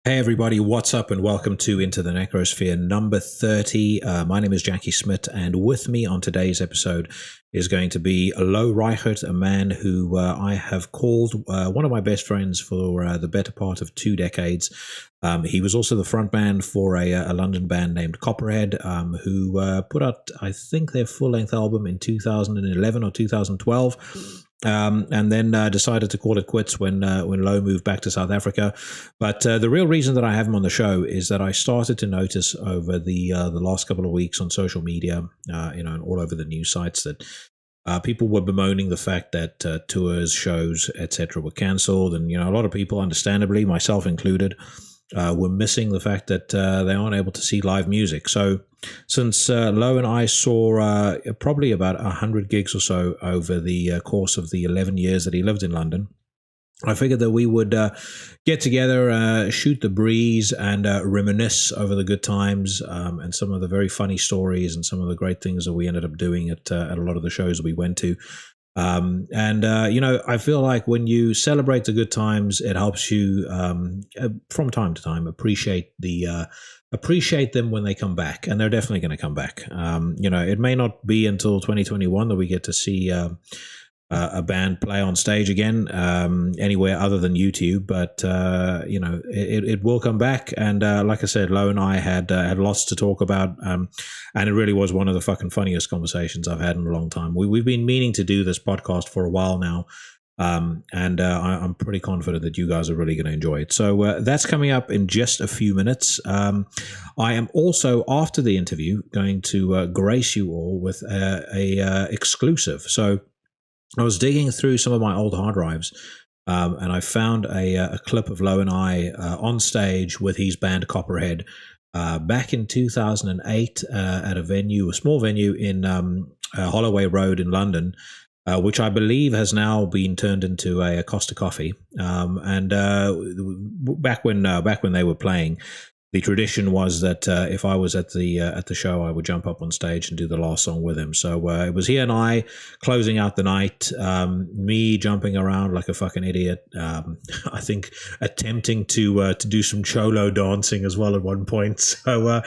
Hey everybody, what's up and welcome to Into the Necrosphere number 30. My name is Jackie Smith, and with me on today's episode is going to be Low Reichert, a man who I have called one of my best friends for the better part of 2 decades. He was also the frontman for a London band named Kopperhed, who put out, I think, their full-length album in 2011 or 2012. And then decided to call it quits when Low moved back to South Africa. But the real reason that I have him on the show is that I started to notice over the last couple of weeks on social media, and all over the news sites that people were bemoaning the fact that tours, shows, etc. were cancelled, and a lot of people, understandably, myself included, were missing the fact that they aren't able to see live music. So since Low and I saw probably about 100 gigs or so over the course of the 11 years that he lived in London, I figured that we would get together, shoot the breeze, and reminisce over the good times and some of the very funny stories and some of the great things that we ended up doing at a lot of the shows we went to. I feel like when you celebrate the good times, it helps you from time to time appreciate them when they come back, and they're definitely going to come back. It may not be until 2021 that we get to see a band play on stage again anywhere other than YouTube, but it will come back. And like I said, Low and I had lots to talk about, and it really was one of the fucking funniest conversations I've had in a long time. We've been meaning to do this podcast for a while now, and I'm pretty confident that you guys are really going to enjoy it. So that's coming up in just a few minutes. I am also, after the interview, going to grace you all with a exclusive. So I was digging through some of my old hard drives, and I found a clip of Low and I on stage with his band Kopperhed back in 2008 at a small venue in Holloway Road in London, which I believe has now been turned into a Costa Coffee. And back when they were playing, the tradition was that if I was at the show, I would jump up on stage and do the last song with him. So it was he and I closing out the night, me jumping around like a fucking idiot. I think attempting to do some cholo dancing as well at one point. So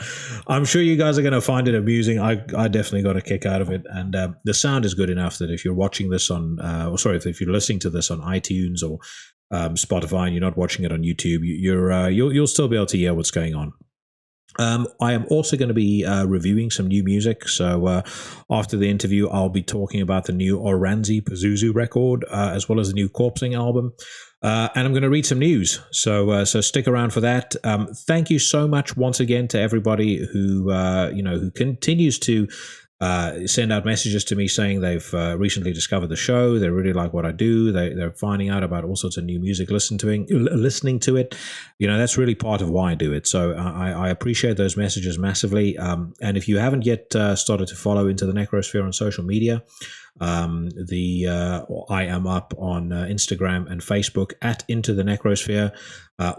I'm sure you guys are going to find it amusing. I definitely got a kick out of it, and the sound is good enough that if you're watching this on, if you're listening to this on iTunes or Spotify and you're not watching it on YouTube, you'll still be able to hear what's going on. I am also going to be reviewing some new music. So after the interview, I'll be talking about the new Oranssi Pazuzu record, as well as the new Corpsing album. And I'm going to read some news. So stick around for that. Thank you so much once again to everybody who continues to send out messages to me saying they've recently discovered the show. They really like what I do. They're finding out about all sorts of new music, listening to it. That's really part of why I do it. So I appreciate those messages massively. And if you haven't yet started to follow Into the Necrosphere on social media, I am up on Instagram and Facebook at Into the Necrosphere,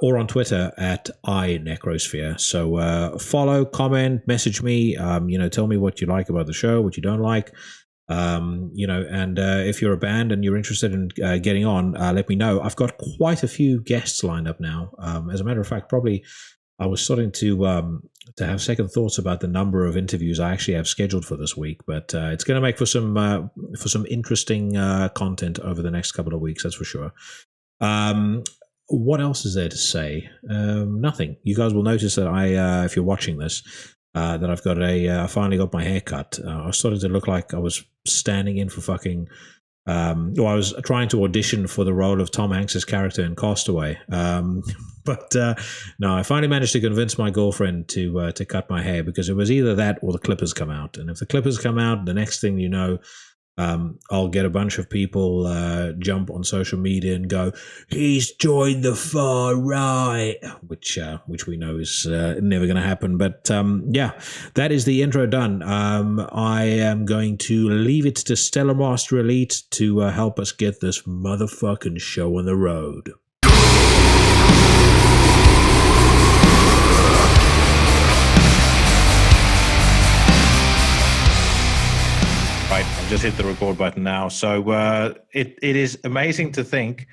or on Twitter at iNecrosphere. So follow, comment, message me. Tell me what you like about the show, what you don't like. And if you're a band and you're interested in getting on, let me know. I've got quite a few guests lined up now. As a matter of fact, probably I was starting to have second thoughts about the number of interviews I actually have scheduled for this week, but it's going to make for some interesting content over the next couple of weeks, that's for sure. What else is there to say? Nothing. You guys will notice that if you're watching this, that I've got I finally got my hair cut. I started to look like I was standing in for fucking. I was trying to audition for the role of Tom Hanks's character in Castaway. But no, I finally managed to convince my girlfriend to cut my hair, because it was either that or the clippers come out. And if the clippers come out, the next thing you know, I'll get a bunch of people jump on social media and go, "He's joined the far right," which we know is never going to happen. But that is the intro done. I am going to leave it to Stellar Master Elite to help us get this motherfucking show on the road. Right, I've just hit the record button now. So it is amazing to think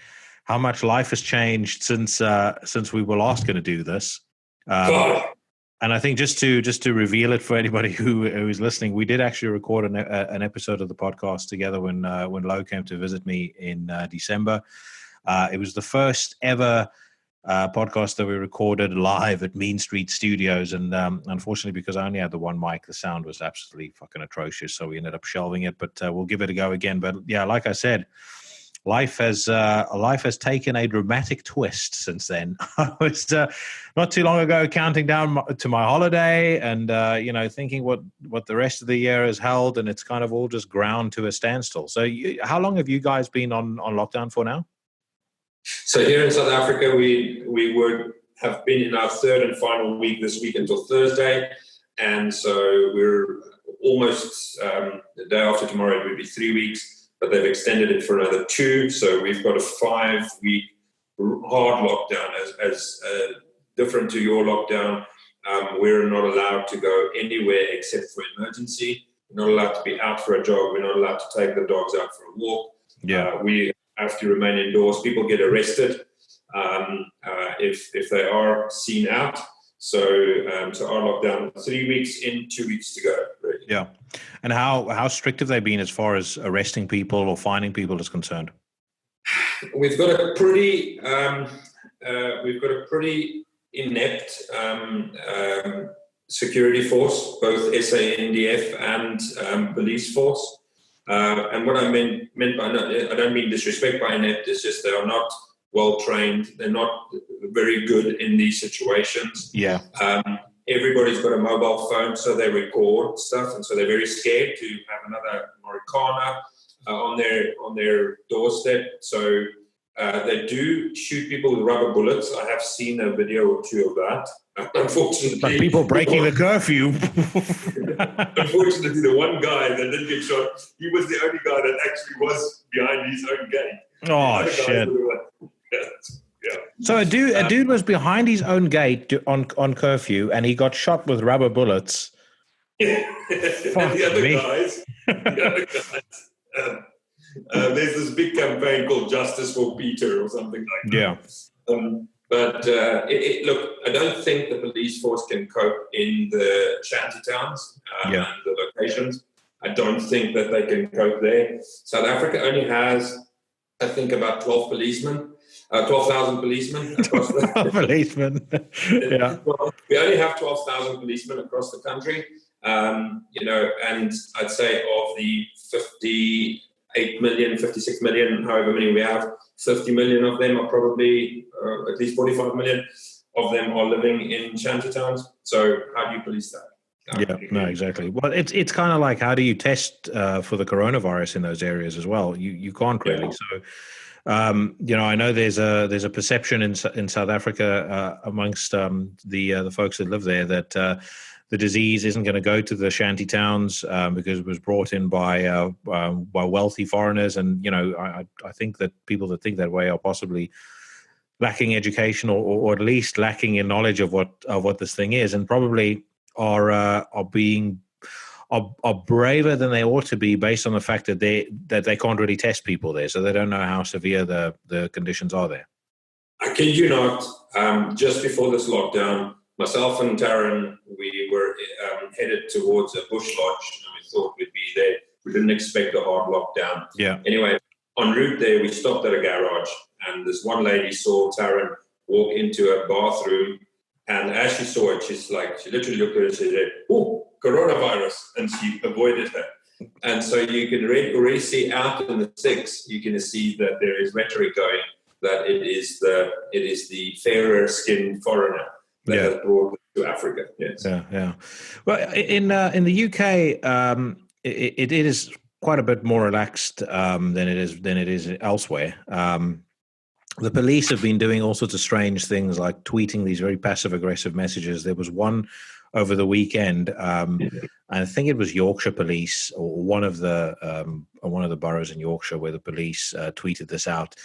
how much life has changed since we were last going to do this. And I think just to reveal it for anybody who is listening, we did actually record an episode of the podcast together when Low came to visit me in December. It was the first ever podcast that we recorded live at Mean Street Studios, and unfortunately, because I only had the one mic, the sound was absolutely fucking atrocious. So we ended up shelving it, but we'll give it a go again. But yeah, like I said, life has taken a dramatic twist since then. I was not too long ago counting down to my holiday, and thinking what the rest of the year has held, and it's kind of all just ground to a standstill. So, how long have you guys been on lockdown for now? So here in South Africa, we would have been in our third and final week this week until Thursday, and so we're almost the day after tomorrow. It would be 3 weeks. But they've extended it for another 2, so we've got a 5-week hard lockdown. As different to your lockdown, we're not allowed to go anywhere except for emergency. We're not allowed to be out for a jog. We're not allowed to take the dogs out for a walk. We have to remain indoors. People get arrested if they are seen out. So our lockdown, 3 weeks in, 2 weeks to go. Really. Yeah. And how strict have they been as far as arresting people or finding people is concerned? We've got a pretty inept security force, both SANDF and police force. And what I meant by I don't mean disrespect by inept. It's just they are not well trained. They're not very good in these situations. Yeah. Everybody's got a mobile phone, so they record stuff, and so they're very scared to have another Marikana on their doorstep. So they do shoot people with rubber bullets. I have seen a video or 2 of that. Unfortunately, but people breaking the curfew. Unfortunately, the one guy that didn't get shot, he was the only guy that actually was behind his own gate. Oh shit! Yeah. So a dude was behind his own gate on curfew, and he got shot with rubber bullets. Yeah. Fuck the other me. guys. There's this big campaign called Justice for Peter or something like that. Yeah. But look, I don't think the police force can cope in the shanty towns and the locations. I don't think that they can cope there. South Africa only has, I think, about 12,000 policemen across the policemen. Yeah. We only have 12,000 policemen across the country. And I'd say of the 58 million, 56 million, however many we have, 50 million of them are probably, at least 45 million of them are living in shanty towns. So how do you police that? No, exactly. Well, it's kind of like, how do you test for the coronavirus in those areas as well? You can't really. Yeah. So, I know there's a perception in South Africa amongst the folks that live there that the disease isn't going to go to the shanty towns because it was brought in by wealthy foreigners, and I think that people that think that way are possibly lacking education or at least lacking in knowledge of what this thing is, and probably are braver than they ought to be based on the fact that they can't really test people there, so they don't know how severe the conditions are there. I kid you not, just before this lockdown, myself and Taryn, we were headed towards a bush lodge, and we thought we'd be there. We didn't expect a hard lockdown. Yeah. Anyway, en route there, we stopped at a garage, and this one lady saw Taryn walk into a bathroom, and as she saw it, she literally looked at her and said, "Oh, coronavirus," and she avoided her. And so you can already see out in the six, you can see that there is rhetoric going that it is the fairer skinned foreigner that has brought to Africa. Yes. Yeah. Well, in the UK, it is quite a bit more relaxed than it is elsewhere. The police have been doing all sorts of strange things, like tweeting these very passive-aggressive messages. There was one over the weekend, and I think it was Yorkshire Police or one of the boroughs in Yorkshire where the police tweeted this out.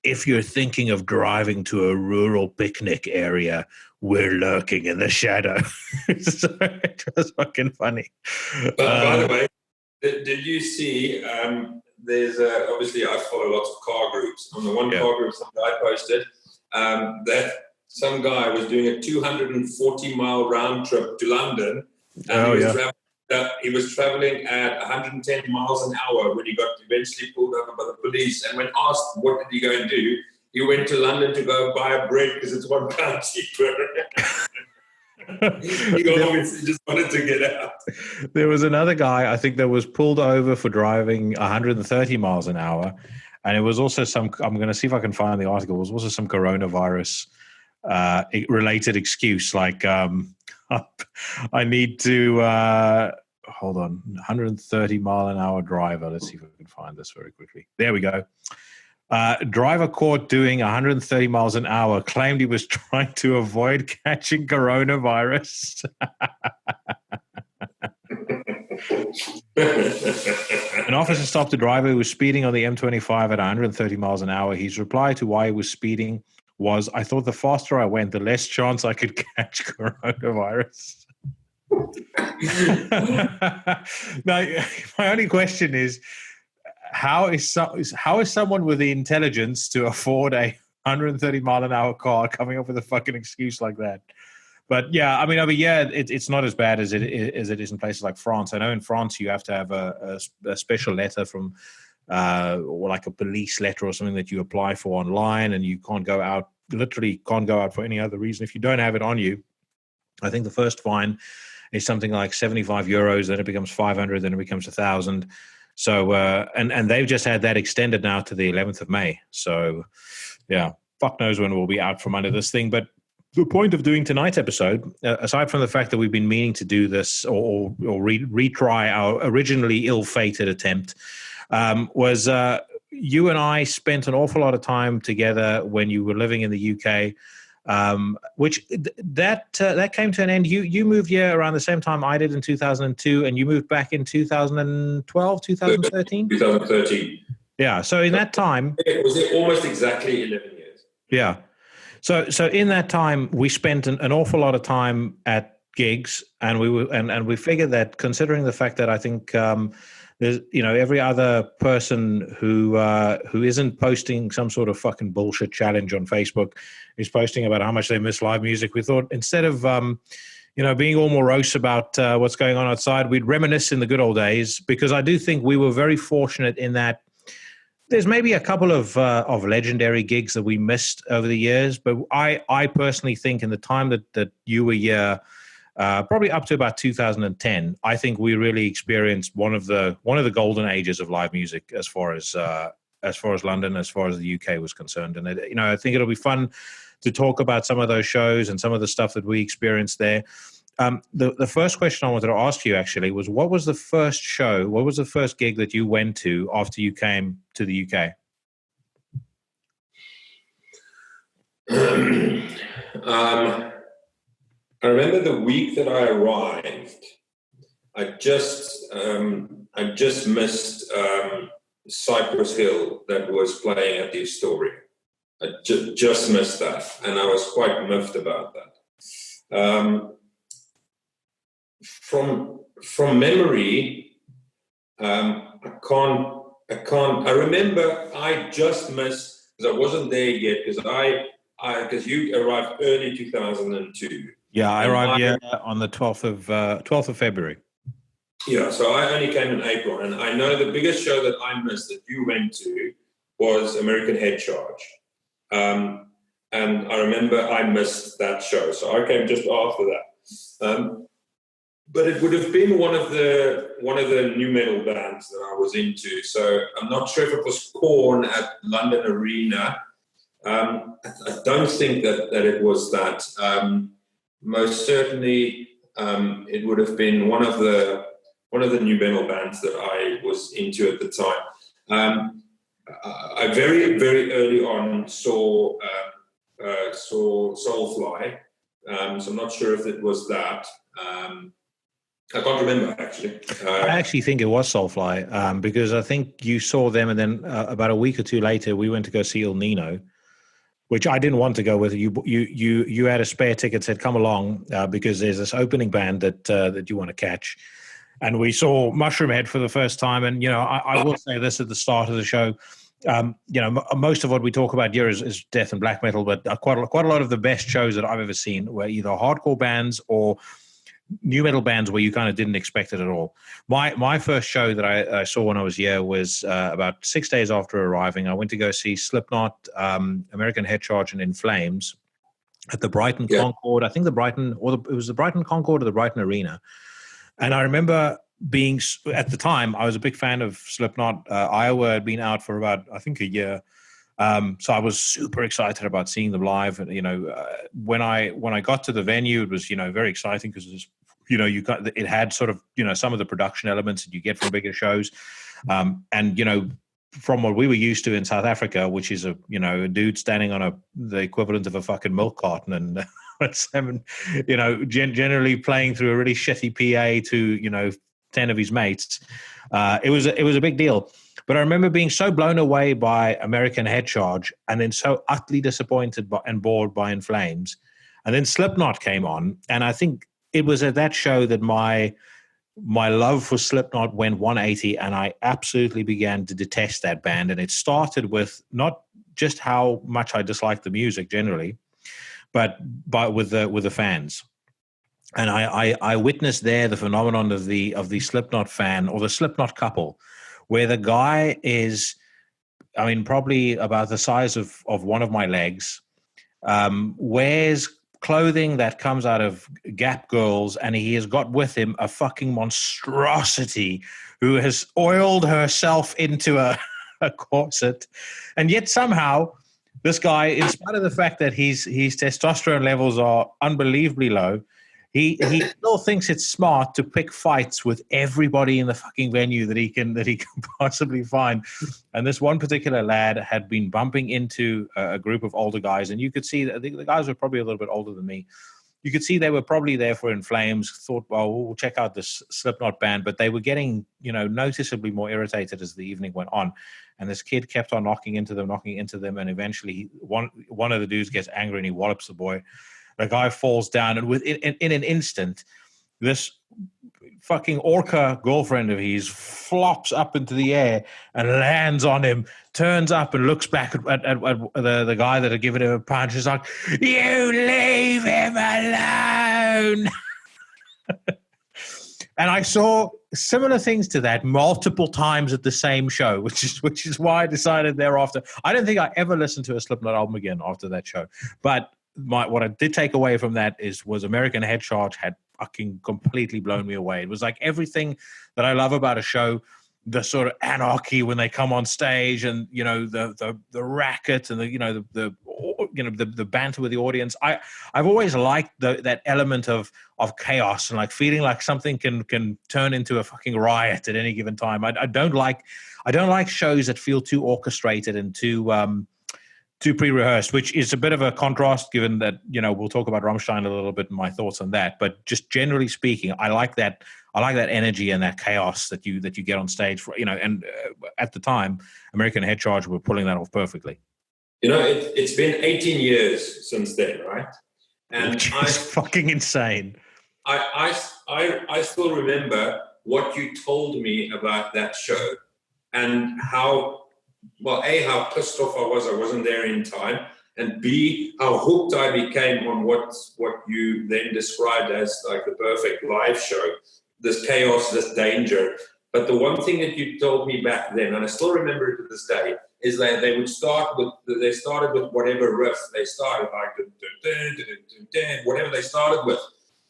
If you're thinking of driving to a rural picnic area, we're lurking in the shadow. So it was fucking funny. But by the way, did you see there's obviously I follow lots of car groups. On the one Yeah. car group, some guy posted that some guy was doing a 240-mile round trip to London, and he was traveling at 110 miles an hour when he got eventually pulled over by the police. And when asked what did he go and do, he went to London to go buy a bread because it's £1 cheaper. He obviously just wanted to get out. There was another guy, I think, that was pulled over for driving 130 miles an hour. And it was also I'm going to see if I can find the article, it was also some coronavirus related excuse, like I need to, hold on, 130 mile an hour driver. Let's see if I can find this very quickly. There we go. Driver caught doing 130 miles an hour claimed he was trying to avoid catching coronavirus. An officer stopped a driver who was speeding on the M25 at 130 miles an hour. His reply to why he was speeding was, "I thought the faster I went, the less chance I could catch coronavirus." Now, my only question is, how is someone with the intelligence to afford a 130 mile an hour car coming up with a fucking excuse like that? But yeah, I mean, it's not as bad as it is in places like France. I know in France you have to have a special letter from, or like a police letter or something that you apply for online, and you can't go out. Literally can't go out for any other reason if you don't have it on you. I think the first fine is something like €75, then it becomes 500, then it becomes 1,000. So and they've just had that extended now to the 11th of May. So yeah, fuck knows when we'll be out from under this thing, but. The point of doing tonight's episode, aside from the fact that we've been meaning to do this or retry our originally ill-fated attempt, was you and I spent an awful lot of time together when you were living in the UK, which that came to an end. You moved here around the same time I did in 2002, and you moved back in 2012, 2013? 2013. Yeah, so in that time... It was almost exactly 11 years. Yeah. So in that time, we spent an awful lot of time at gigs, and we figured that, considering the fact that I think there's every other person who isn't posting some sort of fucking bullshit challenge on Facebook is posting about how much they miss live music. We thought, instead of being all morose about what's going on outside, we'd reminisce in the good old days, because I do think we were very fortunate in that. There's maybe a couple of legendary gigs that we missed over the years, but I personally think in the time that you were here, probably up to about 2010, I think we really experienced one of the golden ages of live music as far as London, as far as the UK was concerned. And I think it'll be fun to talk about some of those shows and some of the stuff that we experienced there. The first question I wanted to ask you actually was, what was the first gig that you went to after you came to the UK? I remember the week that I arrived, I just missed Cypress Hill that was playing at the Astoria. I just missed that, and I was quite miffed about that. From memory, I remember I just missed, because I wasn't there yet, because you arrived early 2002. Yeah, I arrived here on the 12th of February. Yeah, so I only came in April, and I know the biggest show that I missed that you went to was American Head Charge. And I remember I missed that show, so I came just after that. But it would have been one of the new metal bands that I was into. So I'm not sure if it was Korn at London Arena. I don't think that it was that. Most certainly, it would have been one of the new metal bands that I was into at the time. I very, very early on saw Soulfly. So I'm not sure if it was that. I can't remember, actually. I actually think it was Soulfly, because I think you saw them, and then about a week or two later, we went to go see El Nino, which I didn't want to go with. You had a spare ticket, said come along, because there's this opening band that you want to catch. and we saw Mushroomhead for the first time. And I will say this at the start of the show. Most of what we talk about here is death and black metal, but quite a lot of the best shows that I've ever seen were either hardcore bands or new metal bands where you kind of didn't expect it at all. My first show that I saw when I was here was about 6 days after arriving. I went to go see Slipknot, American Head Charge, and In Flames at the Brighton Concord. I think it was the Brighton Concord or the Brighton Arena. And I remember being, at the time, I was a big fan of Slipknot. Iowa had been out for about, I think, a year. So I was super excited about seeing them live. And, when I got to the venue, it was, very exciting because it had sort of, some of the production elements that you get from bigger shows. From what we were used to in South Africa, which is a dude standing on the equivalent of a fucking milk carton and generally playing through a really shitty PA to 10 of his mates. It was a big deal. But I remember being so blown away by American Head Charge and then so utterly disappointed and bored by In Flames. And then Slipknot came on, and I think it was at that show that my love for Slipknot went 180, and I absolutely began to detest that band. And it started with not just how much I disliked the music generally, but with the fans. And I witnessed there the phenomenon of the Slipknot fan, or the Slipknot couple, where the guy is, probably about the size of one of my legs, wears clothing that comes out of Gap Girls, and he has got with him a fucking monstrosity who has oiled herself into a corset. And yet somehow this guy, in spite of the fact that his testosterone levels are unbelievably low, he still thinks it's smart to pick fights with everybody in the fucking venue that he can possibly find. And this one particular lad had been bumping into a group of older guys, and you could see that the guys were probably a little bit older than me. You could see they were probably there for In Flames, thought, well, we'll check out this Slipknot band, but they were getting, noticeably more irritated as the evening went on. And this kid kept on knocking into them, and eventually one of the dudes gets angry and he wallops the boy. The guy falls down, and in an instant, this fucking orca girlfriend of his flops up into the air and lands on him, turns up and looks back at the guy that had given him a punch. He's like, "You leave him alone." And I saw similar things to that multiple times at the same show, which is why I decided thereafter. I don't think I ever listened to a Slipknot album again after that show. But what I did take away from that was American Head Charge had fucking completely blown me away. It was like everything that I love about a show, the sort of anarchy when they come on stage, and the racket, and the banter with the audience. I've always liked that element of chaos, and like feeling like something can turn into a fucking riot at any given time. I don't like shows that feel too orchestrated and too pre-rehearsed, which is a bit of a contrast given that, we'll talk about Rammstein a little bit and my thoughts on that. But just generally speaking, I like that energy and that chaos that you get on stage for, and at the time, American Head Charge were pulling that off perfectly. It's been 18 years since then, right? And which is fucking insane. I still remember what you told me about that show, and how pissed off I wasn't there in time, and B, how hooked I became on what you then described as like the perfect live show, this chaos, this danger. But the one thing that you told me back then, and I still remember it to this day, is that they started with whatever riff they started, like whatever they started with.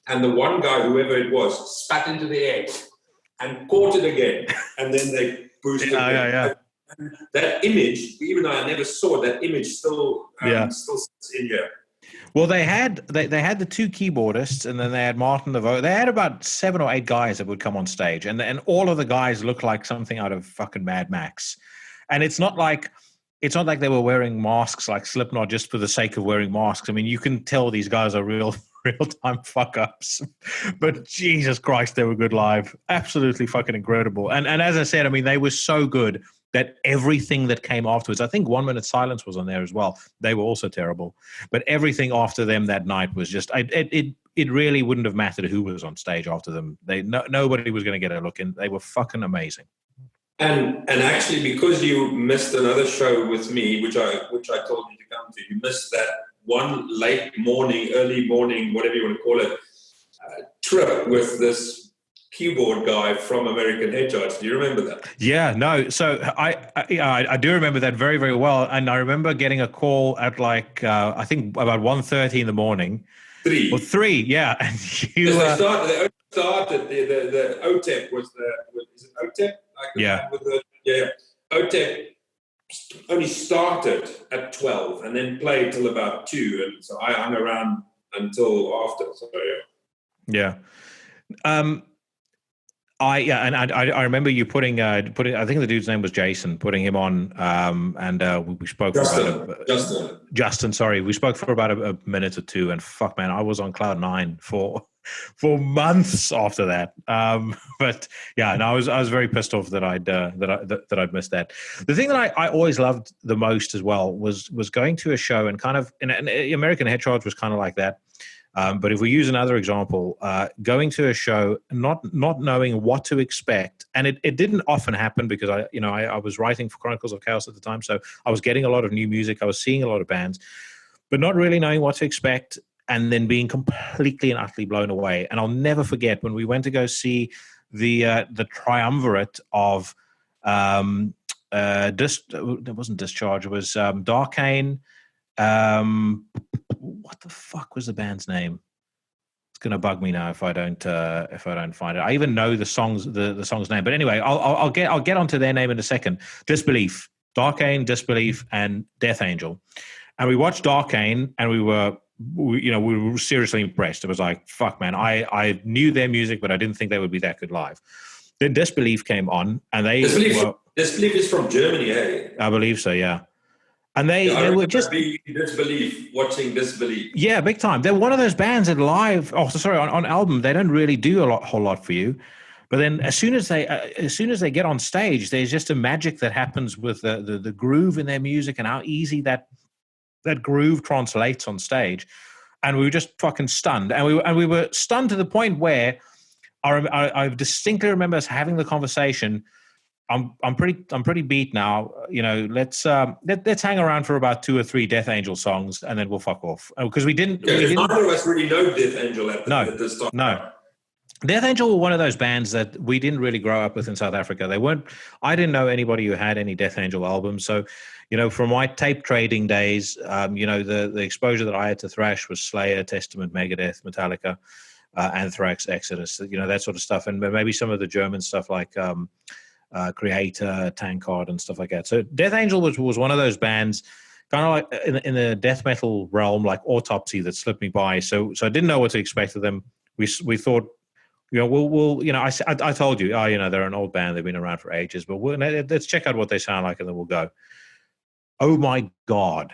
And the one guy, whoever it was, spat into the air and caught it again. And then they boosted it. Yeah. That image, even though I never saw that image, still sits in here. Well, they had the two keyboardists, and then they had Martin DeVoe. They had about 7 or 8 guys that would come on stage, and all of the guys looked like something out of fucking Mad Max. And it's not like they were wearing masks like Slipknot just for the sake of wearing masks. I mean, you can tell these guys are real-time fuck-ups. But Jesus Christ, they were good live. Absolutely fucking incredible. And as I said, I mean, they were so good that everything that came afterwards, I think 1 Minute Silence was on there as well. They were also terrible. But everything after them that night was just, it it really wouldn't have mattered who was on stage after them. Nobody was going to get a look in. They were fucking amazing. And actually, because you missed another show with me, which I told you to come to, you missed that one late morning, early morning, whatever you want to call it, trip with this keyboard guy from American Headcharts. Do you remember that? Yeah, no. So I do remember that very, very well. And I remember getting a call at like, I think about 1:30 in the morning. 3. Or 3, yeah. And you, they started, the OTEP was is it OTEP? Yeah. OTEP only started at 12 and then played till about 2. And so I hung around until after. So, yeah. I remember you putting I think the dude's name was Jason, putting him on, and we spoke Justin, sorry, we spoke for about a minute or two, and fuck man, I was on cloud 9 for months after that. But yeah, and I was very pissed off that I'd missed that. The thing that I always loved the most as well was going to a show and kind of, and American Headcharts was kind of like that. But if we use another example, going to a show, not knowing what to expect, and it didn't often happen because I was writing for Chronicles of Chaos at the time, so I was getting a lot of new music, I was seeing a lot of bands, but not really knowing what to expect, and then being completely and utterly blown away. And I'll never forget when we went to go see the triumvirate of it wasn't Discharge, it was Darkane. What the fuck was the band's name? It's gonna bug me now if I don't find it. I even know the song's name, but anyway, I'll get onto their name in a second. Disbelief, Darkane, Disbelief, and Death Angel, and we watched Darkane, and we were seriously impressed. It was like, fuck man, I knew their music, but I didn't think they would be that good live. Then Disbelief came on, and Disbelief is from Germany, eh? I believe so, yeah. And they were just watching Disbelief. Yeah, big time. They're one of those bands that live. Oh, sorry, on album they don't really do a whole lot for you, but then as soon as they get on stage, there's just a magic that happens with the groove in their music and how easy that groove translates on stage, and we were just fucking stunned, and we were stunned to the point where I distinctly remember us having the conversation. I'm pretty beat now. Let's hang around for about 2 or 3 Death Angel songs, and then we'll fuck off, because we didn't. Neither of us really know Death Angel at this time. No, Death Angel were one of those bands that we didn't really grow up with in South Africa. They weren't. I didn't know anybody who had any Death Angel albums. So, from my tape trading days, the exposure that I had to thrash was Slayer, Testament, Megadeth, Metallica, Anthrax, Exodus. That sort of stuff, and maybe some of the German stuff like. Creator, Tankard, and stuff like that. So Death Angel was one of those bands, kind of like in the death metal realm, like Autopsy, that slipped me by. So I didn't know what to expect of them. We thought, I told you, they're an old band, they've been around for ages, but let's check out what they sound like, and then we'll go. Oh my God.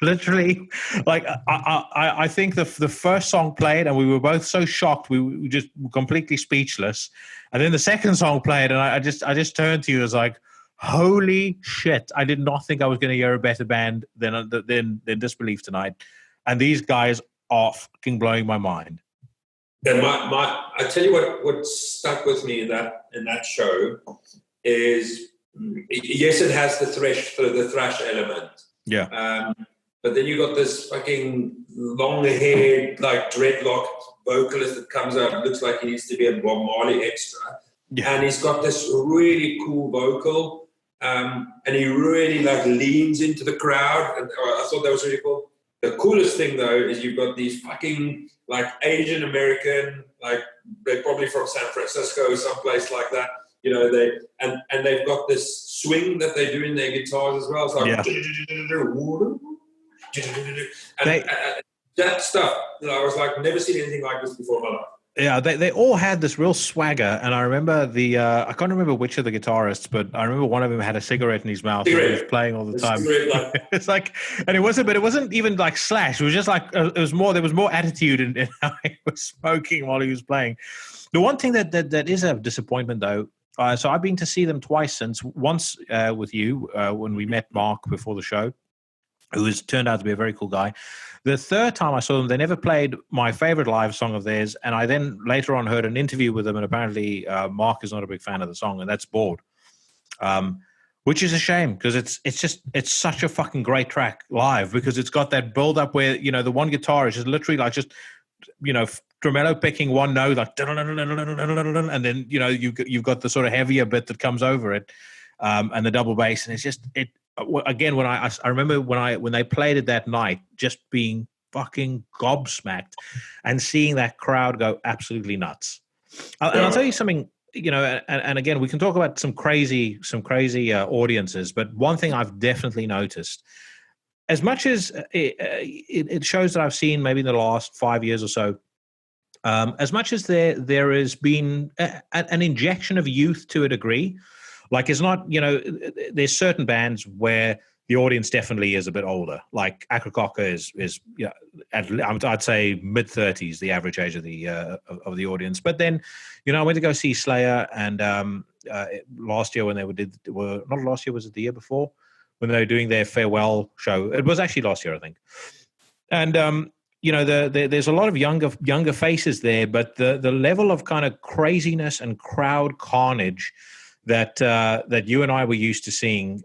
Literally, like I think the first song played, and we were both so shocked, we just were completely speechless. And then the second song played, and I just turned to you as like, holy shit! I did not think I was going to hear a better band than Disbelief tonight, and these guys are fucking blowing my mind. And I tell you what stuck with me in that show is, yes, it has the thrash element. Yeah. But then you got this fucking long-haired, like dreadlocked vocalist that comes out and looks like he needs to be a Bob Marley extra. Yeah. And he's got this really cool vocal, and he really leans into the crowd. And I thought that was really cool. The coolest thing though is you've got these fucking Asian American, they're probably from San Francisco or someplace like that. They've got this swing that they do in their guitars as well. It's like, that stuff. I was like, never seen anything like this before in my life. Yeah, they all had this real swagger, and I remember I can't remember which of the guitarists, but I remember one of them had a cigarette in his mouth and he was playing all the time. It's like, and it wasn't even like Slash. It was just like there was more attitude in how he was smoking while he was playing. The one thing that is a disappointment though. So I've been to see them twice since. Once with you when we met Mark before the show, who has turned out to be a very cool guy. The third time I saw them, they never played my favorite live song of theirs, and I then later on heard an interview with them, and apparently Mark is not a big fan of the song, and that's Bored, which is a shame because it's such a fucking great track live because it's got that build up where the one guitar is just literally like just tremolo picking one note like, and then you've got the sort of heavier bit that comes over it, and the double bass, and it's just it. Again, when I remember when they played it that night, just being fucking gobsmacked and seeing that crowd go absolutely nuts. And I'll tell you something, and again, we can talk about some crazy audiences, but one thing I've definitely noticed, as much as it shows that I've seen maybe in the last 5 years or so, as much as there has been an injection of youth to a degree. Like it's not, there's certain bands where the audience definitely is a bit older. Like Akrokaka is I'd say mid-30s, the average age of the audience. But then, I went to go see Slayer, and last year when not last year, was it the year before when they were doing their farewell show? It was actually last year, I think. And there's a lot of younger faces there, but the level of kind of craziness and crowd carnage that you and I were used to seeing,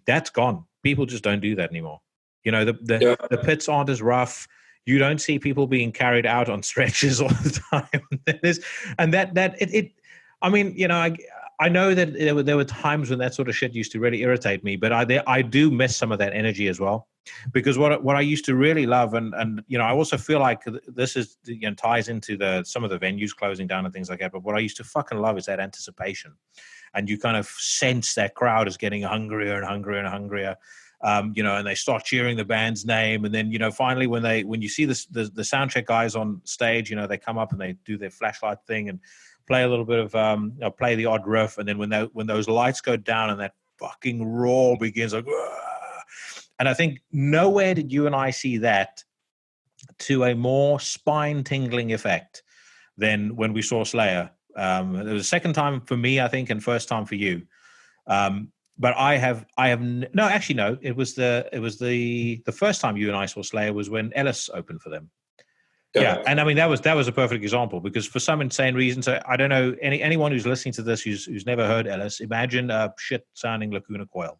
that's gone. People just don't do that anymore. The pits aren't as rough. You don't see people being carried out on stretchers all the time. I know that there were times when that sort of shit used to really irritate me, but I do miss some of that energy as well, because what I used to really love, and I also feel like this is ties into some of the venues closing down and things like that. But what I used to fucking love is that anticipation. And you kind of sense that crowd is getting hungrier and hungrier and hungrier, and they start cheering the band's name. And then, finally, when you see the sound check guys on stage, they come up and they do their flashlight thing and play a little bit of, play the odd riff. And then when those lights go down and that fucking roar begins, like, Wah! And I think nowhere did you and I see that to a more spine-tingling effect than when we saw Slayer. It was the second time for me, I think, and first time for you. But I have no, actually no. It was the first time you and I saw Slayer was when Ellis opened for them. Yeah, and I mean that was a perfect example, because for some insane reason, so I don't know anyone who's listening to this who's never heard Ellis. Imagine a shit sounding Lacuna Coil.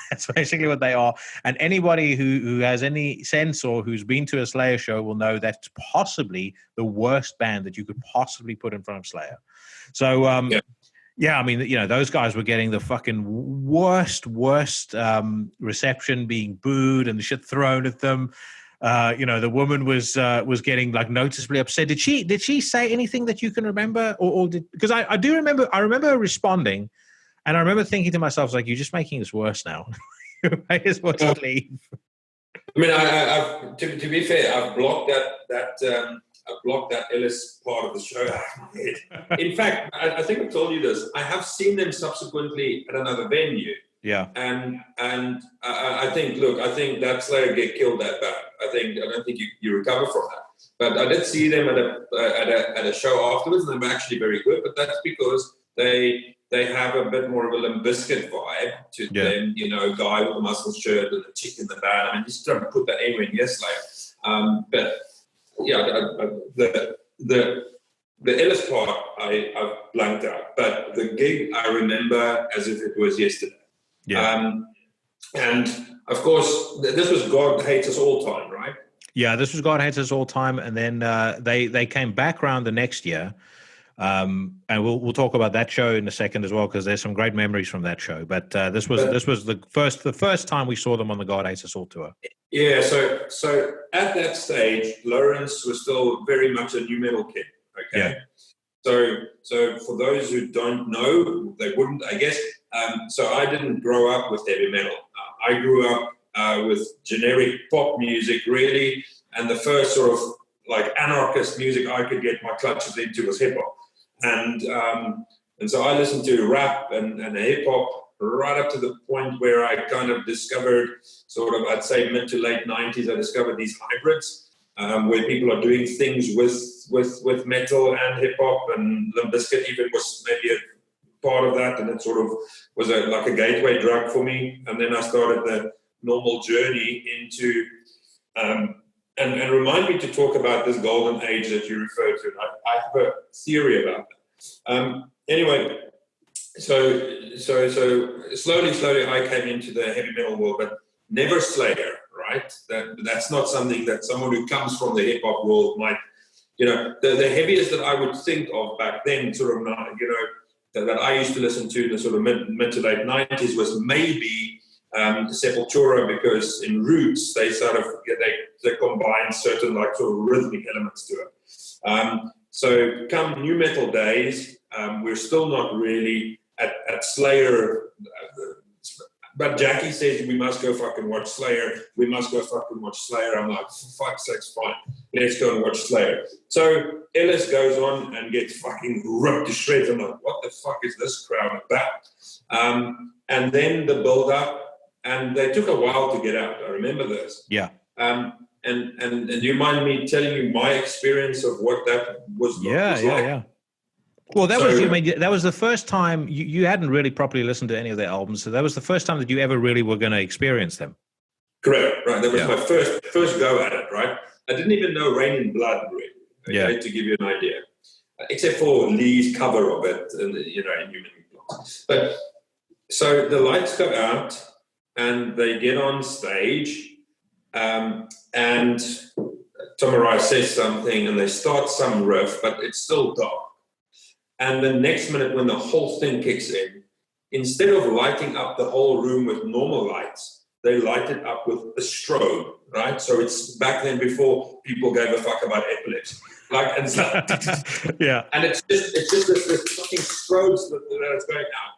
That's basically what they are. And anybody who has any sense or who's been to a Slayer show will know that's possibly the worst band that you could possibly put in front of Slayer. So yeah, I mean, those guys were getting the fucking worst reception, being booed and the shit thrown at them. The woman was getting like noticeably upset. Did she say anything that you can remember, or did, because I remember her responding, and I remember thinking to myself, like, you're just making this worse now. You might as well just leave. I mean, I've to be fair, I've blocked that Ellis part of the show out of my head. In fact, I think I told you this. I have seen them subsequently at another venue. Yeah. And I think that Slayer get killed that bad. I don't think you recover from that. But I did see them at a show afterwards, and they were actually very good. But that's because they have a bit more of a Limp Bizkit vibe to them. Guy with a muscle shirt and a chick in the band. I mean, just trying to put that anywhere in Slayer. But yeah, the Ellis part I've blanked out. But the gig I remember as if it was yesterday. Yeah. And of course, this was God Hates Us All time, right? Yeah, this was God Hates Us All time, and then they came back around the next year, and we'll talk about that show in a second as well, because there's some great memories from that show. But this was the first time we saw them on the God Hates Us All tour. Yeah, so at that stage, Lawrence was still very much a new metal kid. Okay. Yeah. So for those who don't know, they wouldn't, I guess. So I didn't grow up with heavy metal. I grew up with generic pop music, really, and the first sort of like anarchist music I could get my clutches into was hip hop, and so I listened to rap and hip hop right up to the point where I kind of discovered, sort of, I'd say mid to late 90s, I discovered these hybrids where people are doing things with metal and hip hop, and Limp Bizkit even was maybe a part of that, and it sort of was like a gateway drug for me. And then I started normal journey into, and remind me to talk about this golden age that you referred to. I have a theory about that. Anyway, so slowly I came into the heavy metal world, but never Slayer, right? That's not something that someone who comes from the hip hop world might, the heaviest that I would think of back then, sort of, that I used to listen to in the sort of mid to late 90s was maybe Sepultura, because in Roots they sort of they combine certain like sort of rhythmic elements to it. So come new metal days, we're still not really at Slayer. But Jackie says we must go fucking watch Slayer. We must go fucking watch Slayer. I'm like, for fuck's sake, fine. Let's go and watch Slayer. So Ellis goes on and gets fucking ripped to shreds. I'm like, what the fuck is this crowd about? And then the build up, and they took a while to get out. I remember this. Yeah. And do you mind me telling you my experience of what that was? Yeah. Well, that was the first time you hadn't really properly listened to any of their albums, so that was the first time that you ever really were going to experience them. Correct, right? That was my first go at it, right? I didn't even know Rain in Blood, really, to give you an idea, except for Lee's cover of it, in Human Plants. But so the lights go out, and they get on stage, and Tomarai says something, and they start some riff, but it's still dark. And the next minute, when the whole thing kicks in, instead of lighting up the whole room with normal lights, they light it up with a strobe, right? So it's back then before people gave a fuck about epilepsy. And it's like, yeah. And it's just this fucking strobes that it's going out.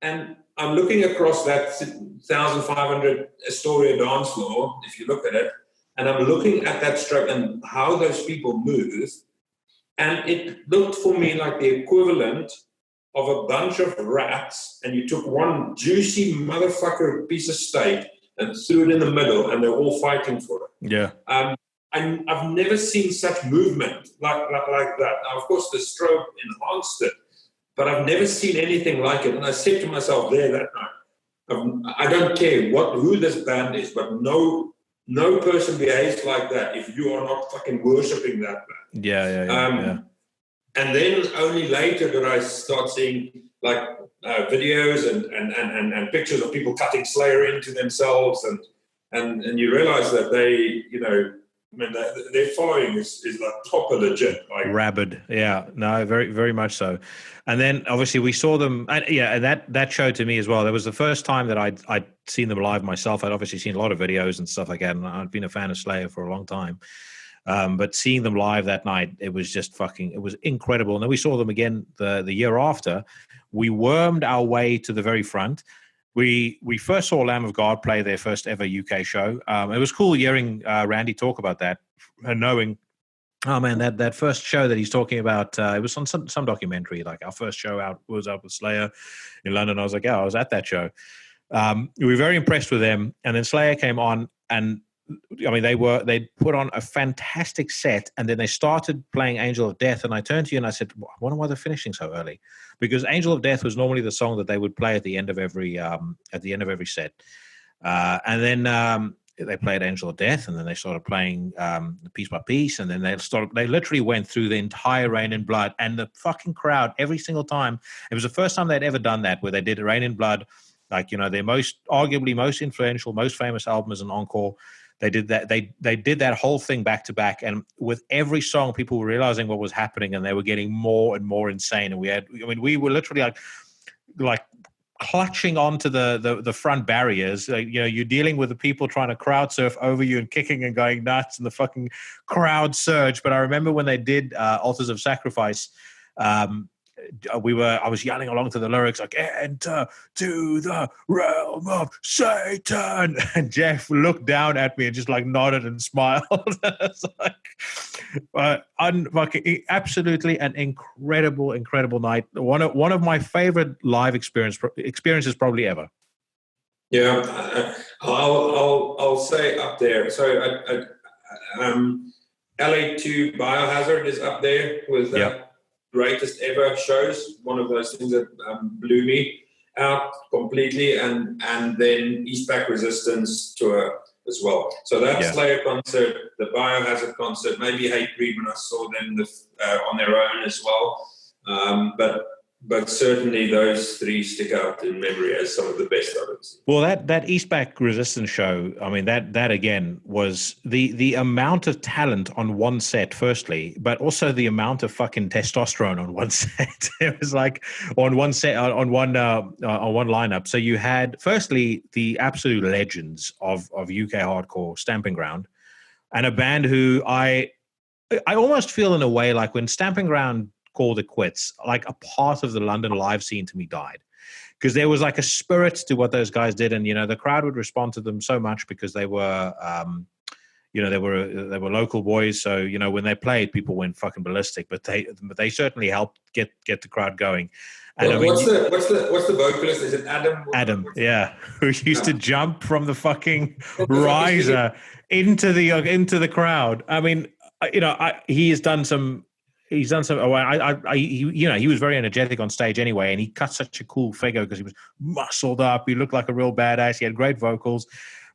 And I'm looking across that 1,500 Astoria dance floor, if you look at it, and I'm looking at that strobe and how those people move. And it looked for me like the equivalent of a bunch of rats, and you took one juicy motherfucker piece of steak and threw it in the middle, and they're all fighting for it. Yeah. I've never seen such movement like that. Now, of course, the strobe enhanced it, but I've never seen anything like it. And I said to myself there that night, I don't care who this band is, but no person behaves like that if you are not fucking worshipping that band. Yeah. And then only later did I start seeing like videos and pictures of people cutting Slayer into themselves, and you realize that they, their following is like proper legit, like rabid. Yeah, no, very, very much so. And then obviously we saw them, and that show to me as well. That was the first time that I'd seen them live myself. I'd obviously seen a lot of videos and stuff like that, and I'd been a fan of Slayer for a long time. But seeing them live that night, it was just it was incredible. And then we saw them again the year after. We wormed our way to the very front. We first saw Lamb of God play their first ever UK show. It was cool hearing Randy talk about that and knowing, oh man, that first show that he's talking about, it was on some documentary, like our first show out was out with Slayer in London. I was like, yeah, I was at that show. We were very impressed with them. And then Slayer came on, and I mean, they put on a fantastic set, and then they started playing Angel of Death. And I turned to you and I said, I wonder why they're finishing so early, because Angel of Death was normally the song that they would play at the end of every set. And then they played Angel of Death, and then they started playing Piece by Piece, and then they literally went through the entire Rain in Blood, and the fucking crowd every single time. It was the first time they'd ever done that, where they did Rain in Blood, like, their arguably most influential, most famous album as an encore. They did that. They did that whole thing back to back, and with every song, people were realizing what was happening, and they were getting more and more insane. And we were literally like clutching onto the front barriers. You're dealing with the people trying to crowd surf over you and kicking and going nuts, and the fucking crowd surge. But I remember when they did Altars of Sacrifice. I was yelling along to the lyrics like, enter to the realm of Satan, and Jeff looked down at me and just like nodded and smiled. It's like absolutely an incredible night. One of my favorite live experiences probably ever. Yeah, I'll say up there. So LA2 Biohazard is up there with greatest ever shows. One of those things that blew me. out completely, and then Eastpak Resistance tour as well. So that Slayer concert, the Biohazard concert, maybe Hatebreed when I saw them on their own as well. But certainly those three stick out in memory as some of the best I've ever seen. Well, that Eastpak Resistance show, I mean, that again was the amount of talent on one set, firstly, but also the amount of fucking testosterone on one set. It was like on one set, on one lineup. So you had, firstly, the absolute legends of UK hardcore, Stamping Ground, and a band who I almost feel in a way like when Stamping Ground called it quits, like a part of the London live scene to me died. Because there was like a spirit to what those guys did, and the crowd would respond to them so much because they were, they were local boys. So when they played, people went fucking ballistic. But they certainly helped get the crowd going. And what's the vocalist? Is it Adam? Adam, yeah, who used to jump from the fucking riser into the crowd. I mean, he has done some. He's done some. He was very energetic on stage anyway, and he cut such a cool figure because he was muscled up. He looked like a real badass. He had great vocals,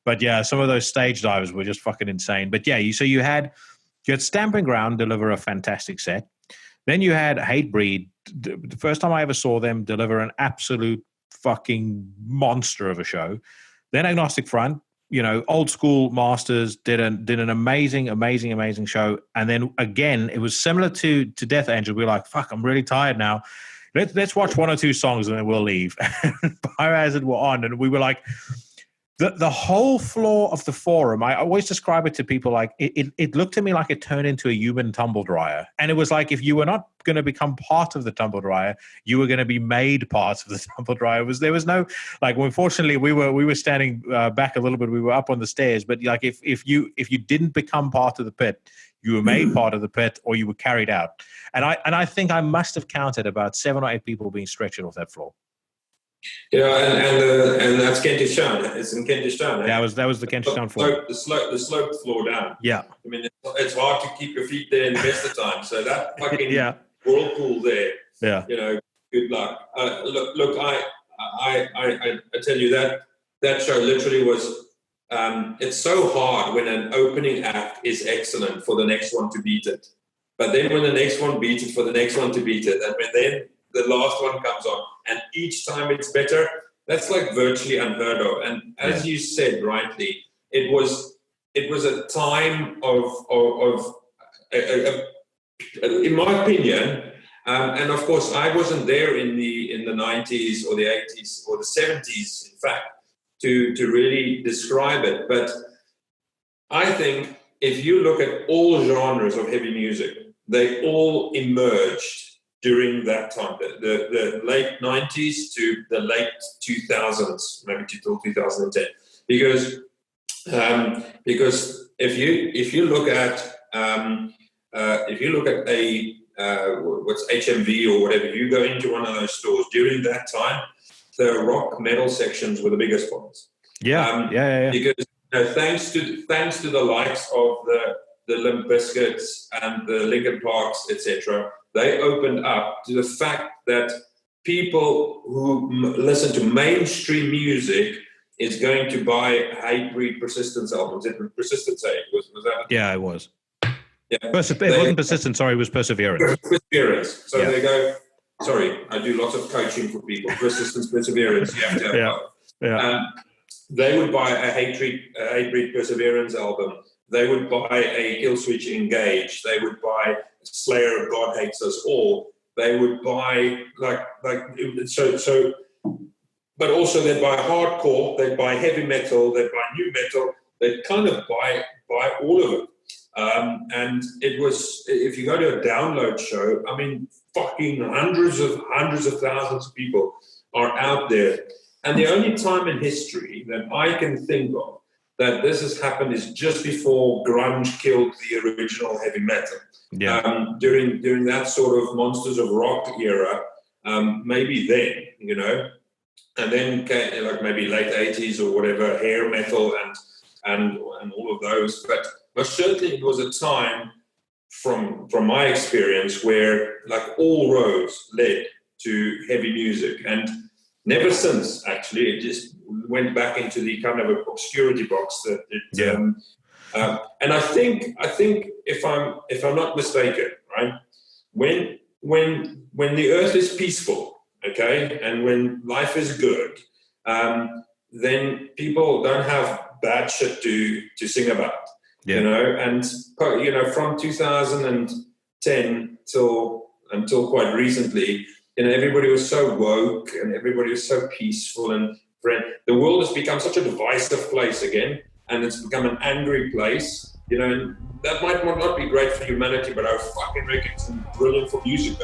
but yeah, some of those stage divers were just fucking insane. But yeah, you had Stamping Ground deliver a fantastic set. Then you had Hatebreed. The first time I ever saw them deliver an absolute fucking monster of a show. Then Agnostic Front. Old school masters did an amazing show. And then again, it was similar to Death Angel. We were like, fuck, I'm really tired now. Let's watch one or two songs and then we'll leave. Biohazard were on, and we were like, the whole floor of the forum, I always describe it to people like it looked to me like it turned into a human tumble dryer. And it was like, if you were not going to become part of the tumble dryer, you were going to be made part of the tumble dryer. There was no, like, unfortunately we were standing back a little bit. We were up on the stairs, but like if you didn't become part of the pit, you were made part of the pit or you were carried out. And I think I must have counted about 7 or 8 people being stretched off that floor. And that's Kentish Town. It's in Kentish Town. That was the Kentish Town floor. The sloped floor down. Yeah. I mean, it's hard to keep your feet there in the best of time. So that fucking whirlpool there. Yeah. Good luck. Look. I tell you that show literally was. It's so hard when an opening act is excellent for the next one to beat it, but then when the next one beats it, for the next one to beat it, and when then the last one comes on, and each time it's better. That's like virtually unheard of. And as you said rightly, it was a time of in my opinion, and of course I wasn't there in the 90s or the 80s or the 70s, in fact, to really describe it. But I think if you look at all genres of heavy music, they all emerged during that time, the late 90s to the late 2000s, maybe till 2010, because if you look at a what's HMV or whatever, you go into one of those stores during that time, the rock metal sections were the biggest ones. Yeah. Because thanks to the likes of the Limp Bizkits and the Linkin Parks, etc. They opened up to the fact that people who listen to mainstream music is going to buy Hatebreed Persistence albums. Persistence, was that? Yeah, it was. Yeah. It wasn't Persistence, sorry, it was Perseverance. Perseverance. So they go, sorry, I do lots of coaching for people. Persistence, Perseverance, you have to have both. Yeah. They would buy a Hatebreed Perseverance album. They would buy a Killswitch Engage. They would buy Slayer of God Hates Us All. They would buy so, but also they'd buy hardcore. They'd buy heavy metal. They'd buy new metal. They'd kind of buy all of it. And it was, if you go to a download show, I mean, fucking hundreds of thousands of people are out there. And the only time in history that I can think of that this has happened is just before grunge killed the original heavy metal. Yeah. During that sort of Monsters of Rock era, maybe then, and then came, like maybe late 80s or whatever, hair metal and all of those. But certainly it was a time from my experience where like all roads led to heavy music. And never since, actually. It just went back into the kind of obscurity box that it. And I think if I'm not mistaken, right, when the earth is peaceful, okay, and when life is good, then people don't have bad shit to sing about, you know. And from 2010 until quite recently, everybody was so woke and everybody was so peaceful and the world has become such a divisive place again, and it's become an angry place, and that might not be great for humanity, but I fucking reckon it's brilliant for music.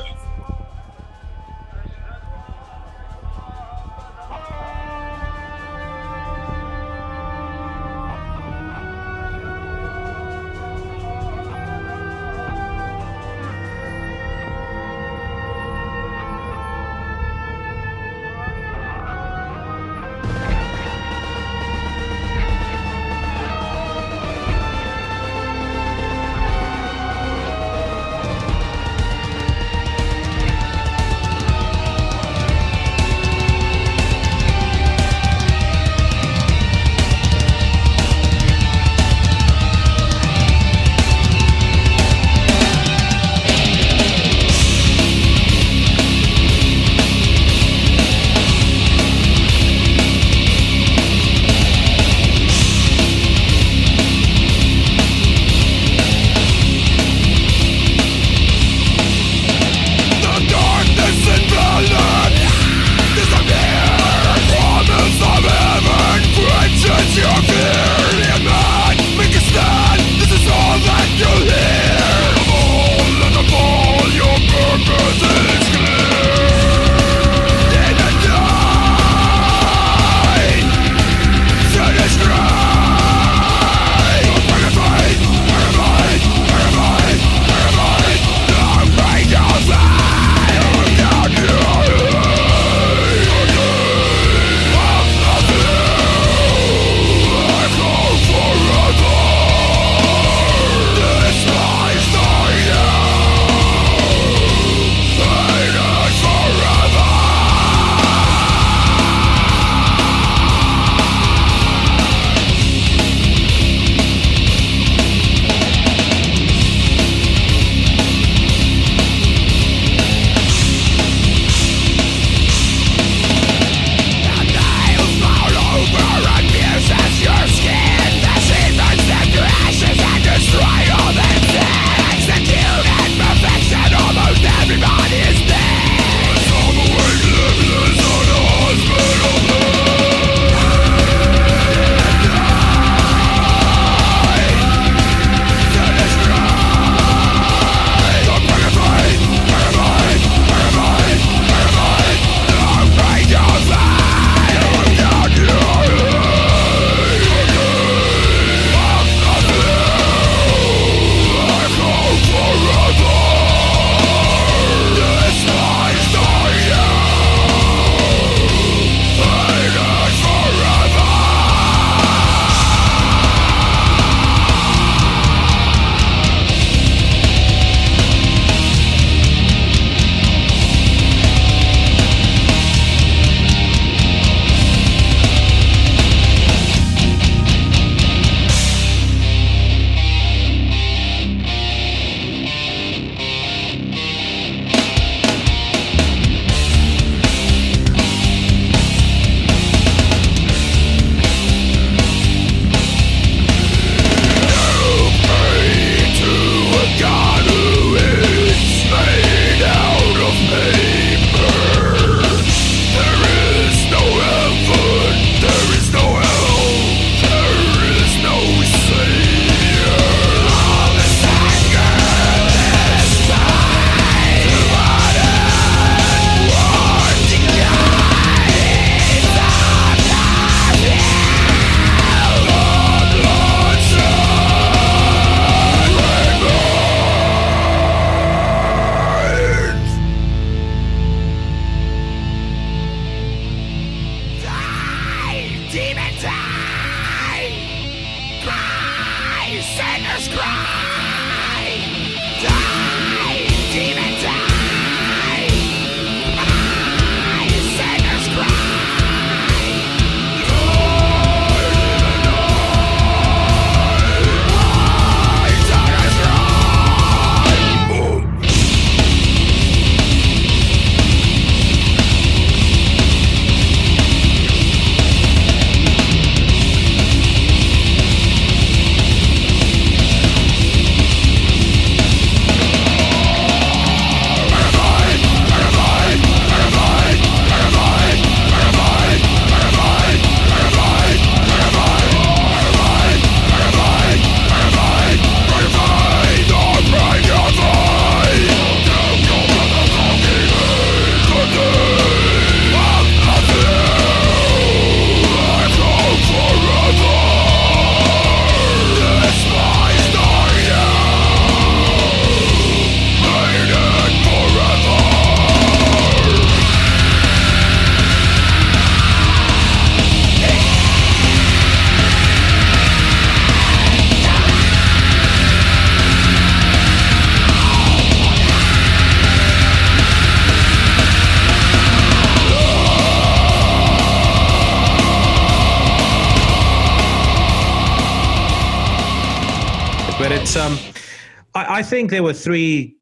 I think there were three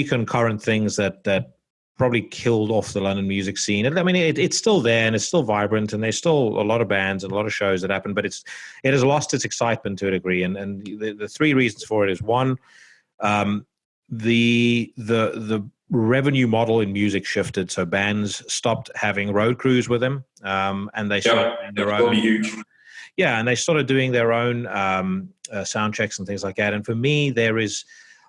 concurrent things that probably killed off the London music scene. I mean, it's still there and it's still vibrant, and there's still a lot of bands and a lot of shows that happen, but it has lost its excitement to a degree. And the three reasons for it is one, the revenue model in music shifted, so bands stopped having road crews with them, and they started doing their own. Huge. Yeah, and they started doing their own sound checks and things like that. And for me,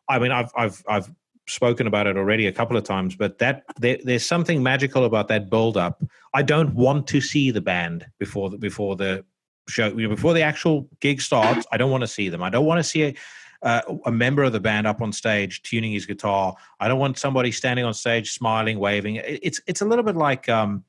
I've spoken about it already a couple of times, but there's something magical about that build up. I don't want to see the band before the show, before the actual gig starts. I don't want to see them. I don't want to see a member of the band up on stage tuning his guitar. I don't want somebody standing on stage smiling, waving. It's a little bit like pro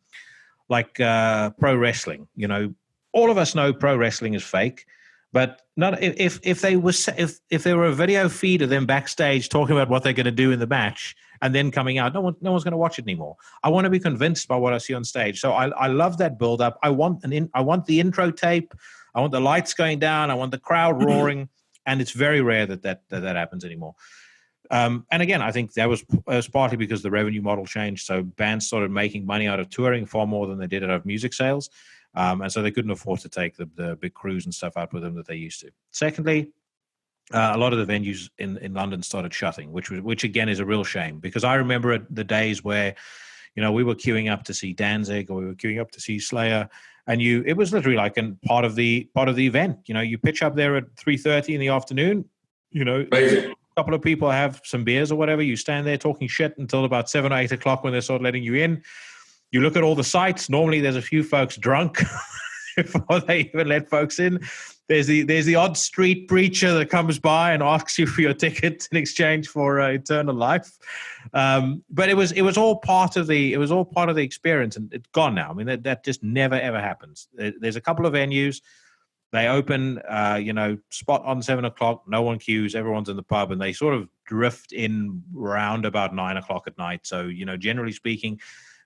wrestling. You know, all of us know pro wrestling is fake. But not if there were a video feed of them backstage talking about what they're going to do in the match and then coming out, no one's going to watch it anymore. I want to be convinced by what I see on stage. So I love that build up. I want the intro tape. I want the lights going down. I want the crowd roaring. And it's very rare that happens anymore. And again, I think that was partly because the revenue model changed. So bands started making money out of touring far more than they did out of music sales. And so they couldn't afford to take the big crews and stuff out with them that they used to. Secondly, a lot of the venues in London started shutting, which again is a real shame, because I remember the days where, you know, we were queuing up to see Danzig or we were queuing up to see Slayer, and it was literally like part of the event. You know, you pitch up there at 3:30 in the afternoon. You know, Amazing. A couple of people have some beers or whatever. You stand there talking shit until about 7 or 8 o'clock when they start letting you in. You look at all the sites. Normally, there's a few folks drunk before they even let folks in. There's the odd street preacher that comes by and asks you for your ticket in exchange for eternal life. But it was all part of the experience, and it's gone now. I mean, that just never ever happens. There's a couple of venues. They open, spot on 7 o'clock. No one queues. Everyone's in the pub, and they sort of drift in round about 9 o'clock at night. So, you know, generally speaking,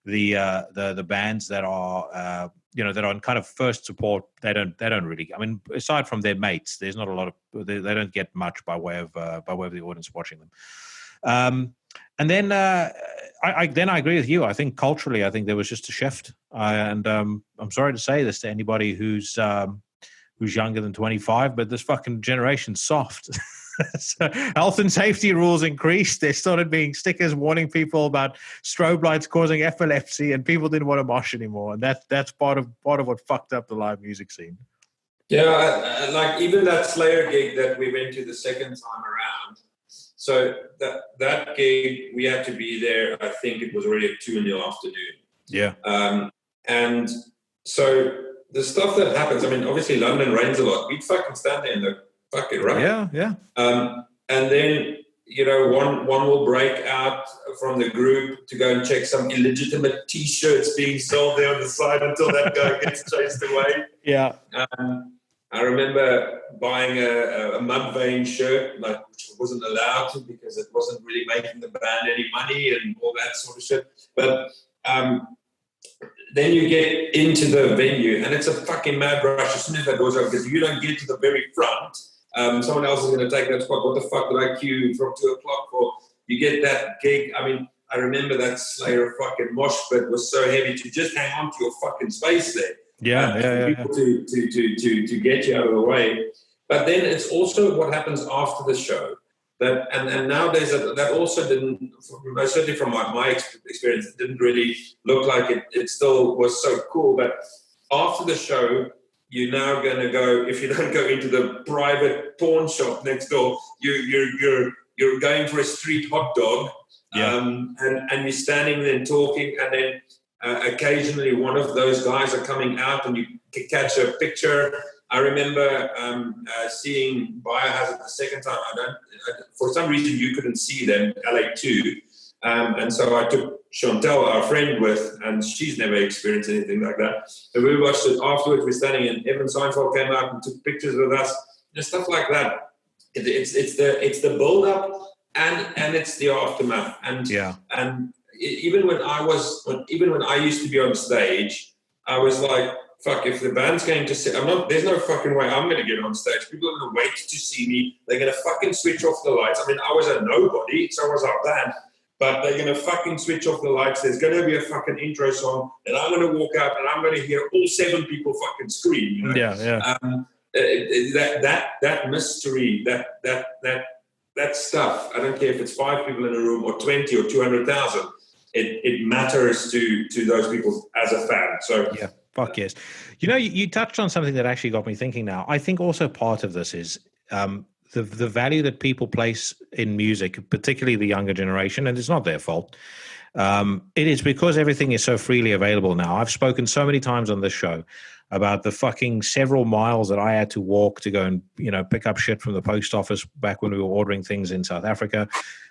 the bands that are that are on kind of first support, they don't really, I mean, aside from their mates, there's not a lot of, they don't get much by way of the audience watching them. And then I agree with you. I think culturally, I think there was just a shift, and I'm sorry to say this to anybody who's younger than 25, but this fucking generation's soft. So health and safety rules increased. There started being stickers warning people about strobe lights causing epilepsy, and people didn't want to mosh anymore. And that's part of what fucked up the live music scene. Yeah, like even that Slayer gig that we went to the second time around. So that gig, we had to be there. I think it was already at 2 PM. Yeah. And so the stuff that happens, I mean, obviously London rains a lot. We'd fucking stand there in the fucking rain. Yeah. And then, you know, one will break out from the group to go and check some illegitimate T-shirts being sold there on the side until that guy gets chased away. Yeah. I remember buying a Mudvayne shirt, like, which wasn't allowed to because it wasn't really making the band any money and all that sort of shit. But then you get into the venue and it's a fucking mad rush as soon as that door's open, because you don't get to the very front. Someone else is going to take that spot. What the fuck did I queue from 2 o'clock for? You get that gig. I mean, I remember that Slayer fucking mosh pit was so heavy to just hang on to your fucking space there. People to get you out of the way. But then it's also what happens after the show. That and nowadays that also didn't, certainly from my experience, it didn't really look like it. It still was so cool. But after the show, you're now going to go, if you don't go into the private pawn shop next door, you're going for a street hot dog, and you're standing there and talking, and then occasionally one of those guys are coming out and you can catch a picture. I remember seeing Biohazard the second time. For some reason you couldn't see them, LA2, and so I took Chantel, our friend, with, and she's never experienced anything like that. So we watched it afterwards. We're standing, and Evan Seinfeld came out and took pictures with us, and stuff like that. It's the build up and it's the aftermath. And even when I used to be on stage, I was like, fuck, if the band's going to sit, there's no fucking way I'm going to get on stage. People are going to wait to see me. They're going to fucking switch off the lights. I mean, I was a nobody, so was our band, but they're going to fucking switch off the lights. There's going to be a fucking intro song, and I'm going to walk out and I'm going to hear all 7 people fucking scream, you know? Yeah. That mystery, that stuff, I don't care if it's 5 people in a room or 20 or 200,000, it matters to those people as a fan. So yeah, fuck yes. You know, you touched on something that actually got me thinking now. I think also part of this is the value that people place in music, particularly the younger generation, and it's not their fault. It is because everything is so freely available now. I've spoken so many times on this show about the fucking several miles that I had to walk to go and, pick up shit from the post office back when we were ordering things in South Africa.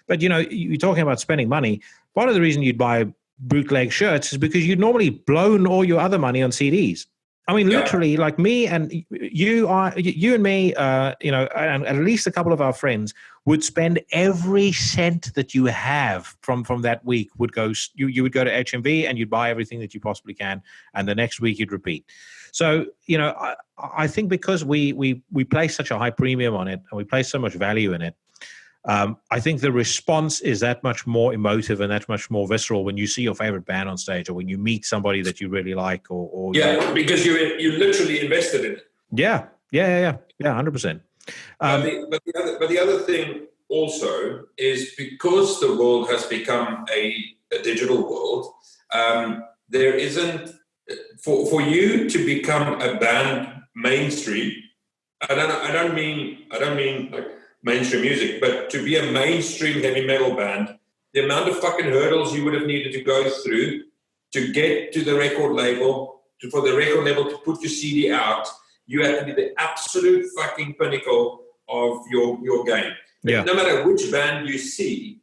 But, you're talking about spending money. Part of the reason you'd buy bootleg shirts is because you'd normally blown all your other money on CDs. I mean, literally, like me and you and me, and at least a couple of our friends would spend every cent that you have from that week. You would go to HMV and you'd buy everything that you possibly can, and the next week you'd repeat. So, I think because we place such a high premium on it and we place so much value in it, I think the response is that much more emotive and that much more visceral when you see your favorite band on stage or when you meet somebody that you really like or because you literally invested in it. Yeah, 100%. But the other thing also is because the world has become a digital world, there isn't for you to become a band mainstream. I don't mean like mainstream music, but to be a mainstream heavy metal band, the amount of fucking hurdles you would have needed to go through to get to the record label, for the record label to put your CD out, you have to be the absolute fucking pinnacle of your game. Yeah. No matter which band you see,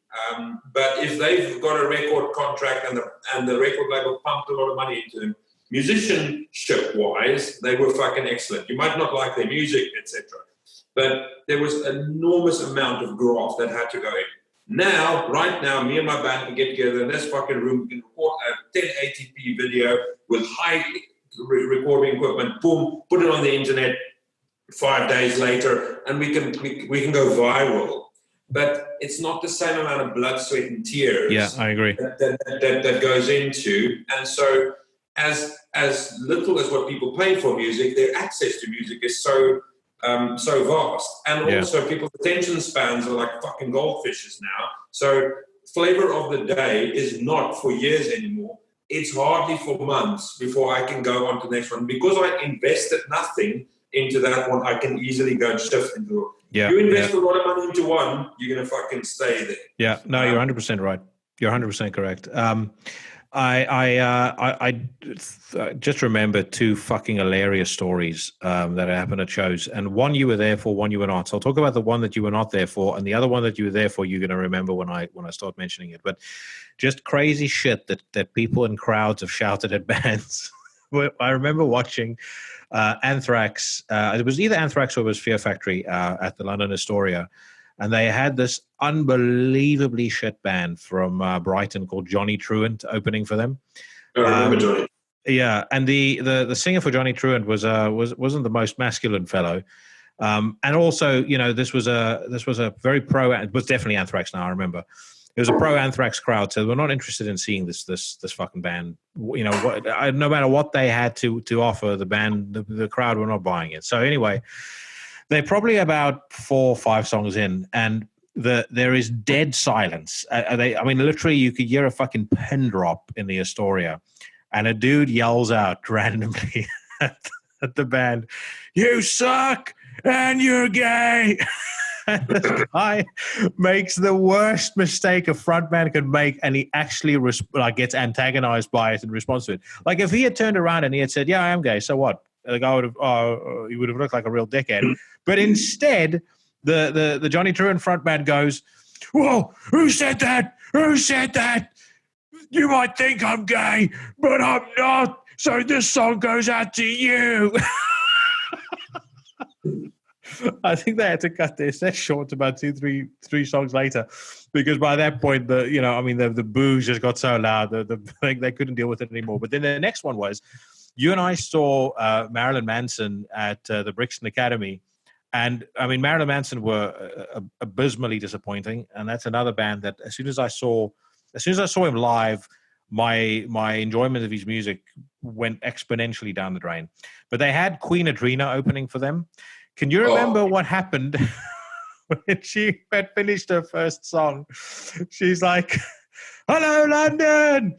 but if they've got a record contract and the record label pumped a lot of money into them, musicianship-wise, they were fucking excellent. You might not like their music, etc., but there was an enormous amount of graft that had to go in. Right now, me and my band can get together in this fucking room, we can record a 1080p video with high recording equipment, boom, put it on the internet 5 days later, and we can go viral. But it's not the same amount of blood, sweat, and tears. Yeah, I agree. That goes into, and so as little as what people pay for music, their access to music is so vast, and also people's attention spans are like fucking goldfishes now. So flavor of the day is not for years anymore. It's hardly for months before I can go on to the next one. Because I invested nothing into that one, I can easily go and shift into it. Yeah, you invest a lot of money into one, you're going to fucking stay there. Yeah, no, you're 100% right. You're 100% correct. I just remember 2 fucking hilarious stories that happened at shows, and one you were there for, one you were not. So I'll talk about the one that you were not there for, and the other one that you were there for, you're going to remember when I start mentioning it. But just crazy shit that people in crowds have shouted at bands. I remember watching Anthrax. It was either Anthrax or it was Fear Factory at the London Astoria. And they had this unbelievably shit band from Brighton called Johnny Truant opening for them. I remember Johnny. Yeah, and the singer for Johnny Truant wasn't the most masculine fellow, and also this was a very pro. It was definitely Anthrax. Now I remember it was a pro Anthrax crowd, so we're not interested in seeing this fucking band. No matter what they had to offer, the band, the crowd were not buying it. So anyway. They're probably about 4 or 5 songs in, and there is dead silence. Literally, you could hear a fucking pin drop in the Astoria, and a dude yells out randomly at the band, "You suck, and you're gay." And this guy makes the worst mistake a frontman could make, and he actually gets antagonized by it in response to it. Like if he had turned around and he had said, "Yeah, I am gay, so what?" The guy he would have looked like a real dickhead. But instead, the Johnny Truant frontman goes, "Whoa, who said that? Who said that? You might think I'm gay, but I'm not. So this song goes out to you." I think they had to cut their set short about 2, 3 songs later, because by that point, the boos just got so loud that they couldn't deal with it anymore. But then the next one was, You and I saw Marilyn Manson at the Brixton Academy. And I mean, Marilyn Manson were abysmally disappointing. And that's another band that as soon as I saw him live, my enjoyment of his music went exponentially down the drain. But they had Queen Adrena opening for them. Can you remember what happened when she had finished her first song? She's like, "Hello, London."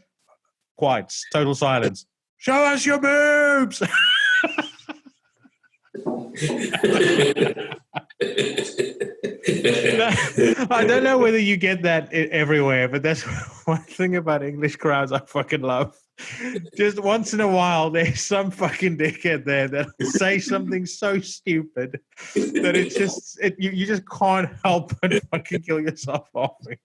Quiet, total silence. "Show us your boobs." I don't know whether you get that everywhere, but that's one thing about English crowds I fucking love. Just once in a while, there's some fucking dickhead there that'll say something so stupid that it's just you just can't help but fucking kill yourself laughing.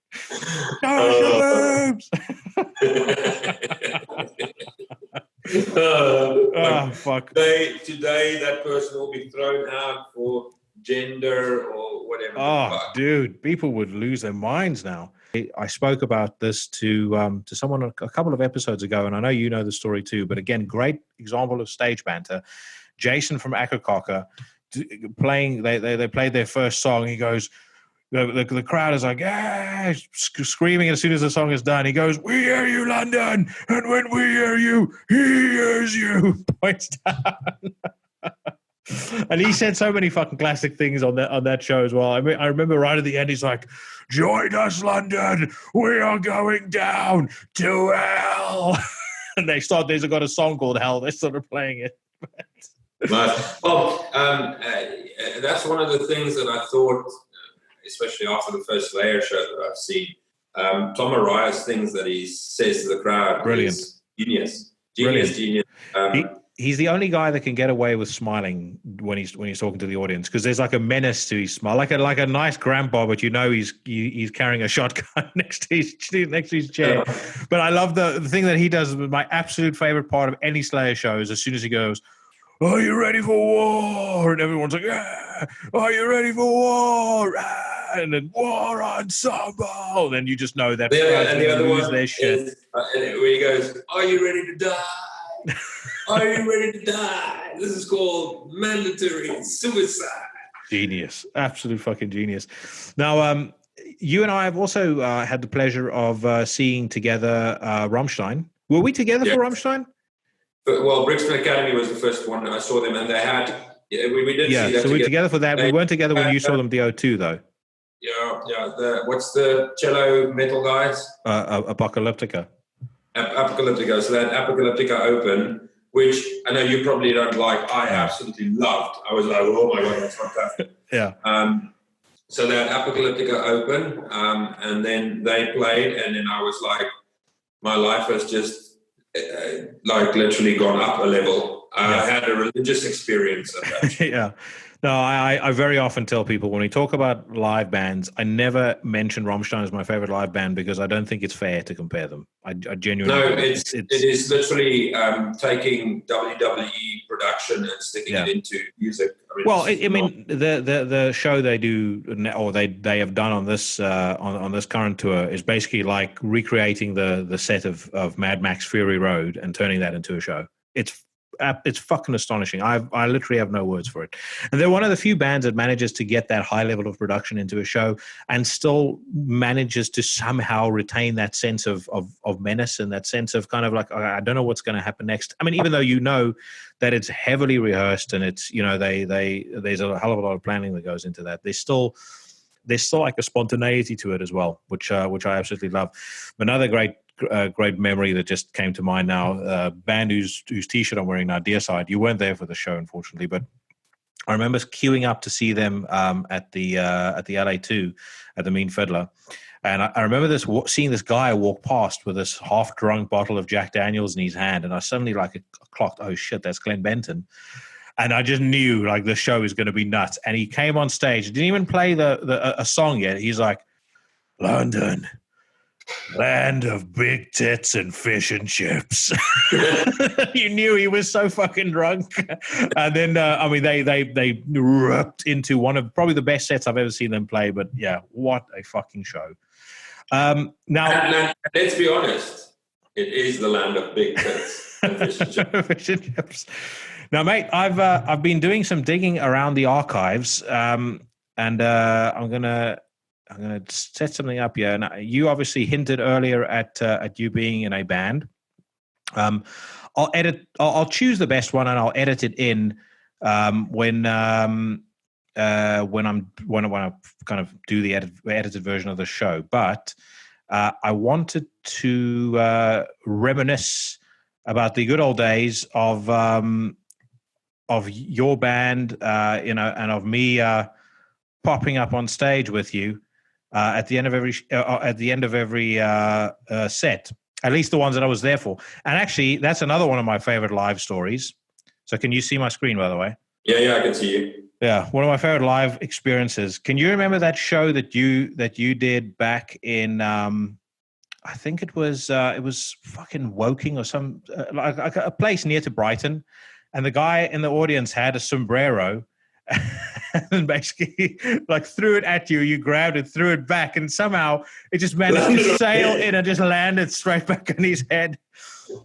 Fuck. Today that person will be thrown out for gender or whatever. Oh, dude, people would lose their minds now. I spoke about this to someone a couple of episodes ago, and I know you know the story too. But again, great example of stage banter. Jason from Akakaka playing. They played their first song. He goes, the crowd is like, "Yeah," screaming as soon as the song is done. He goes, "We hear you, London, and when we hear you, he hears you." Points down. And he said so many fucking classic things on that show as well. I mean, I remember right at the end, he's like, "Join us, London. We are going down to hell." And they've got a song called Hell. They're sort of playing it. Well, that's one of the things that I thought, especially after the first Slayer show that I've seen. Tom Araya's things that he says to the crowd. Brilliant. Is genius. Genius. He's the only guy that can get away with smiling when he's talking to the audience, because there's like a menace to his smile, like a nice grandpa, but you know he's carrying a shotgun next to his chair. But I love the thing that he does. My absolute favorite part of any Slayer show is as soon as he goes, "Are you ready for war?" and everyone's like, "Yeah." "Are you ready for war?" And then "War Ensemble." Then you just know that the other lose one their shit. is where he goes, "Are you ready to die? Are you ready to die? This is called mandatory suicide." Genius. Absolute fucking genius. Now, you and I have also had the pleasure of seeing together Rammstein. Were we together for Rammstein? Well, Brixton Academy was the first one I saw them, and they had we did see that. So we were together for that. We weren't together when you saw them the O2 though. Yeah. What's the cello metal guys? Apocalyptica. Apocalyptica. So they had Apocalyptica open, which I know you probably don't like. I absolutely loved. I was like, "Oh my god, that's fantastic." Yeah. So they had Apocalyptica open, and then they played, and then I was like, my life has just like literally gone up a level. I had a religious experience at that. Yeah. No, I very often tell people when we talk about live bands, I never mention Rammstein as my favorite live band because I don't think it's fair to compare them. I genuinely No, it is literally taking WWE production and sticking it into music. I mean, the show they do, or they have done on this on this current tour, is basically like recreating the set of Mad Max Fury Road and turning that into a show. It's fucking astonishing. I literally have no words for it. And they're one of the few bands that manages to get that high level of production into a show and still manages to somehow retain that sense of menace and that sense of kind of like, I don't know what's going to happen next. I mean, even though you know that it's heavily rehearsed and it's, you know, there's a hell of a lot of planning that goes into that. There's still like a spontaneity to it as well, which I absolutely love. Another great memory that just came to mind now, band whose t-shirt I'm wearing now, Deicide. You weren't there for the show, unfortunately, but I remember queuing up to see them at the LA2 at the Mean Fiddler. And I remember seeing this guy walk past with this half-drunk bottle of Jack Daniels in his hand, and I suddenly clocked, oh shit, that's Glenn Benton. And I just knew like the show is going to be nuts. And he came on stage, didn't even play a song yet. He's like, "London, land of big tits and fish and chips." You knew he was so fucking drunk. And then, I mean, they ripped into one of probably the best sets I've ever seen them play. But yeah, what a fucking show. Now, let's be honest. It is the land of big tits and fish and chips. Fish and chips. Now, mate, I've been doing some digging around the archives, and I'm gonna set something up here. Now, you obviously hinted earlier at you being in a band. I'll choose the best one and I'll edit it in when I kind of do the edited version of the show. But I wanted to reminisce about the good old days of your band, and of me popping up on stage with you at the end of every set. At least the ones that I was there for. And actually, that's another one of my favorite live stories. So can you see my screen, by the way? Yeah, I can see you. Yeah, one of my favorite live experiences. Can you remember that show that you did back in, I think it was fucking Woking or some, like a place near to Brighton. And the guy in the audience had a sombrero and basically like threw it at you. You grabbed it, threw it back, and somehow it just managed to sail in and just landed straight back on his head.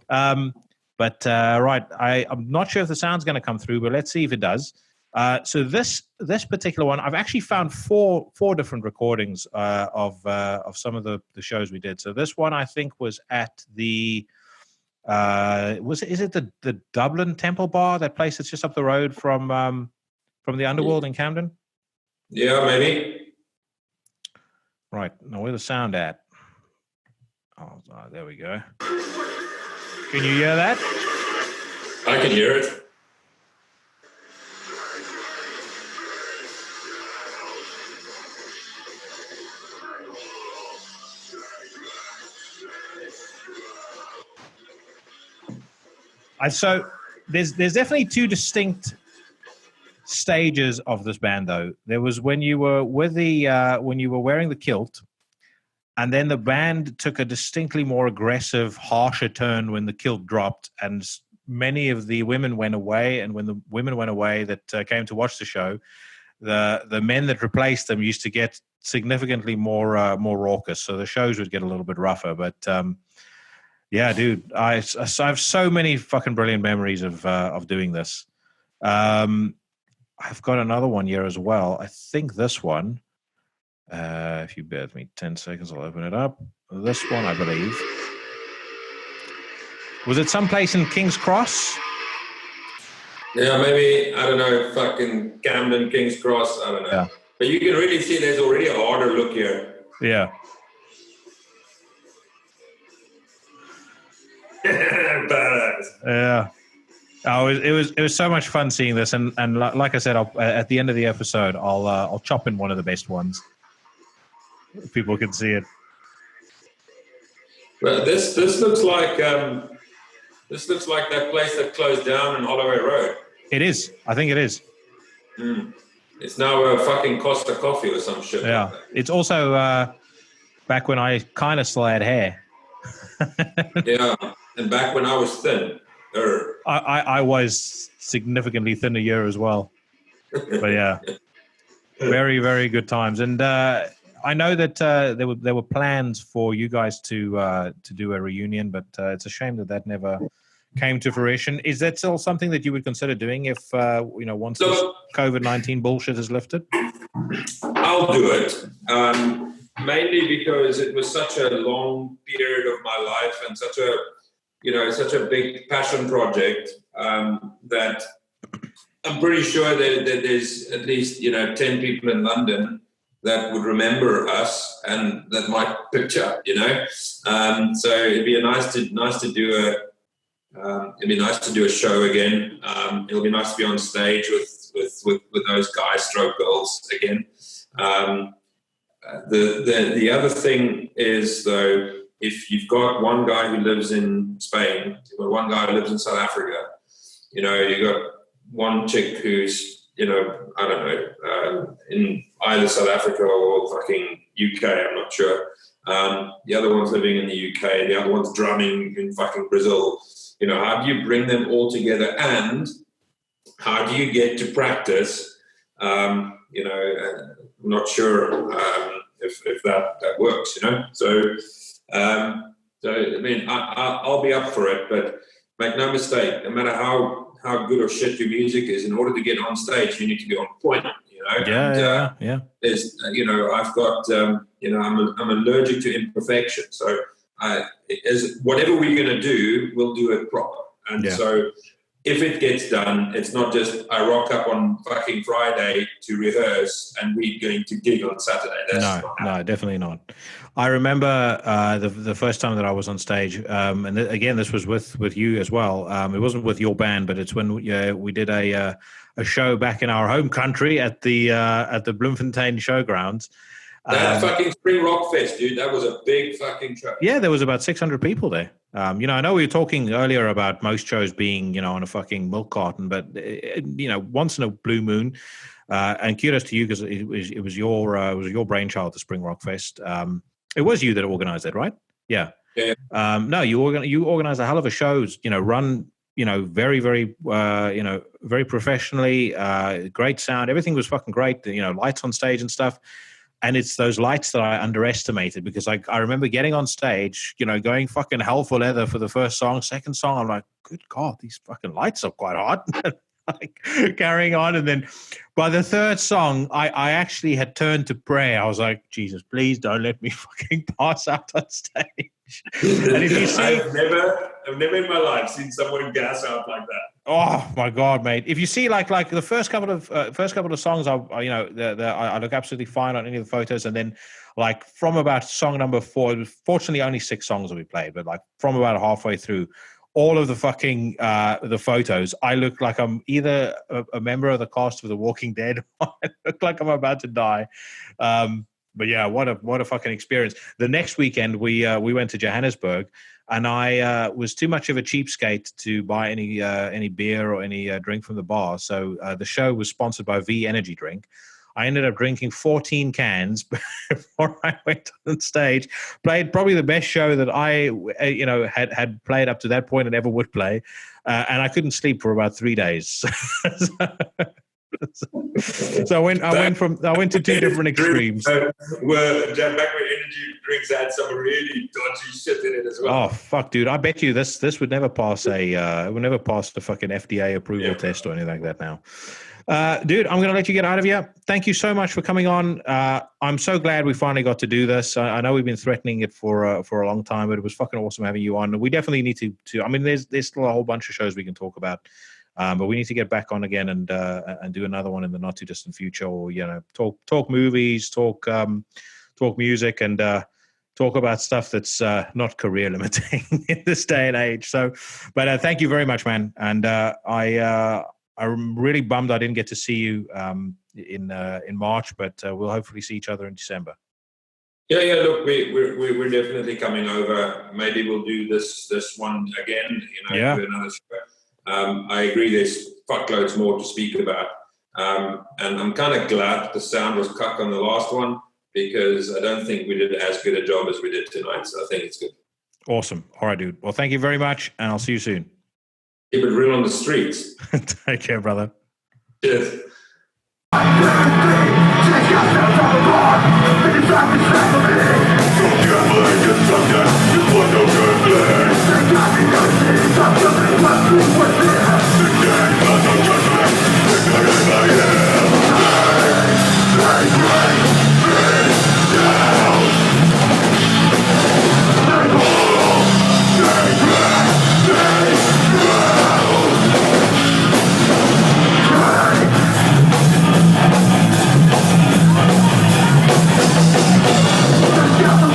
But right, I'm not sure if the sound's going to come through, but let's see if it does. So this particular one, I've actually found four different recordings of some of the shows we did. So this one I think was at the is it the Dublin Temple Bar, that place that's just up the road from the Underworld in Camden? Yeah, maybe. Right. Now, where's the sound at? Oh, there we go. Can you hear that? I can hear it. So there's definitely two distinct stages of this band, though. There was when you were with when you were wearing the kilt, and then the band took a distinctly more aggressive, harsher turn when the kilt dropped, and many of the women went away. And when the women went away that came to watch the show, the men that replaced them used to get significantly more raucous. So the shows would get a little bit rougher. But yeah, dude, I have so many fucking brilliant memories of doing this. I've got another one here as well. I think this one, if you bear with me 10 seconds, I'll open it up. This one, I believe. Was it someplace in King's Cross? Yeah, maybe, I don't know, fucking Camden, King's Cross, I don't know. Yeah. But you can really see there's already a harder look here. Yeah. Badass. Yeah. Oh, it was so much fun seeing this, and like I said, at the end of the episode, I'll chop in one of the best ones. People can see it. Well, this looks like that place that closed down in Holloway Road. It is. I think it is. It's now a fucking Costa Coffee or some shit. Yeah. Like it's also back when I kind of still had hair. Yeah, and back when I was thin. I was significantly thinner here as well. But yeah, very, very good times. And I know that there were plans for you guys to do a reunion, but it's a shame that never came to fruition. Is that still something that you would consider doing if once this COVID-19 bullshit is lifted? I'll do it. Mainly because it was such a long period of my life and such a big passion project that I'm pretty sure that there's at least 10 people in London that would remember us and that might picture, So it'd be nice to do a show again. It'll be nice to be on stage with those guys, stroke girls again. The other thing is, though, if you've got one guy who lives in Spain, you've got one guy who lives in South Africa, you've got one chick who's, I don't know, in either South Africa or fucking UK, I'm not sure. The other one's living in the UK, the other one's drumming in fucking Brazil. How do you bring them all together, and how do you get to practice? I'm not sure if that works, So So I mean, I'll be up for it, but make no mistake, no matter how good or shit your music is, in order to get on stage, you need to be on point. You know, Yeah. There's, I've got, I'm allergic to imperfection, so whatever we're going to do, we'll do it proper. And so if it gets done, it's not just I rock up on fucking Friday to rehearse and we're going to gig on Saturday. No, definitely not. I remember the first time that I was on stage, and again, this was with you as well. It wasn't with your band, but it's when we did a show back in our home country at the Bloemfontein Showgrounds. That fucking Spring Rock Fest, dude. That was a big fucking show. Yeah, there was about 600 people there. I know we were talking earlier about most shows being, on a fucking milk carton, but once in a blue moon. And kudos to you because it was your brainchild, the Spring Rock Fest. It was you that organized it, right? Yeah. No, you organized a hell of a shows. Run. Very, very, very professionally. Great sound. Everything was fucking great. Lights on stage and stuff. And it's those lights that I underestimated because I remember getting on stage, going fucking hell for leather for the first song. Second song, I'm like, good God, these fucking lights are quite hot. Like carrying on. And then by the third song, I actually had turned to prayer. I was like, Jesus, please don't let me fucking pass out on stage. And if you see, I've never in my life seen someone gas out like that. Oh my God, mate! If you see like the first couple of songs, I look absolutely fine on any of the photos, and then like from about song number 4, fortunately only 6 songs that we played, but like from about halfway through, all of the fucking the photos, I look like I'm either a member of the cast of The Walking Dead, or I look like I'm about to die. But yeah, what a fucking experience! The next weekend we went to Johannesburg. And I was too much of a cheapskate to buy any beer or any drink from the bar. So the show was sponsored by V Energy Drink. I ended up drinking 14 cans before I went on stage. Played probably the best show that I had played up to that point and ever would play. And I couldn't sleep for about 3 days. So I went to 2 different extremes. Back when energy drinks had some really dodgy shit in it as well. Oh fuck, dude! I bet you this would never pass the fucking FDA approval test or anything like that now. Dude, I'm going to let you get out of here. Thank you so much for coming on. I'm so glad we finally got to do this. I know we've been threatening it for a long time, but it was fucking awesome having you on. We definitely need to. I mean, there's still a whole bunch of shows we can talk about. But we need to get back on again and do another one in the not too distant future, or talk movies, talk music, and talk about stuff that's not career limiting in this day and age. So, but thank you very much, man. And I'm really bummed I didn't get to see you in March, but we'll hopefully see each other in December. Yeah. Look, we're definitely coming over. Maybe we'll do this one again. Do another show. I agree there's fuckloads more to speak about. And I'm kind of glad the sound was cut on the last one because I don't think we did as good a job as we did tonight. So I think it's good. Awesome. All right, dude. Well, thank you very much, and I'll see you soon. Keep it real on the streets. Take care, brother. Cheers. Yeah.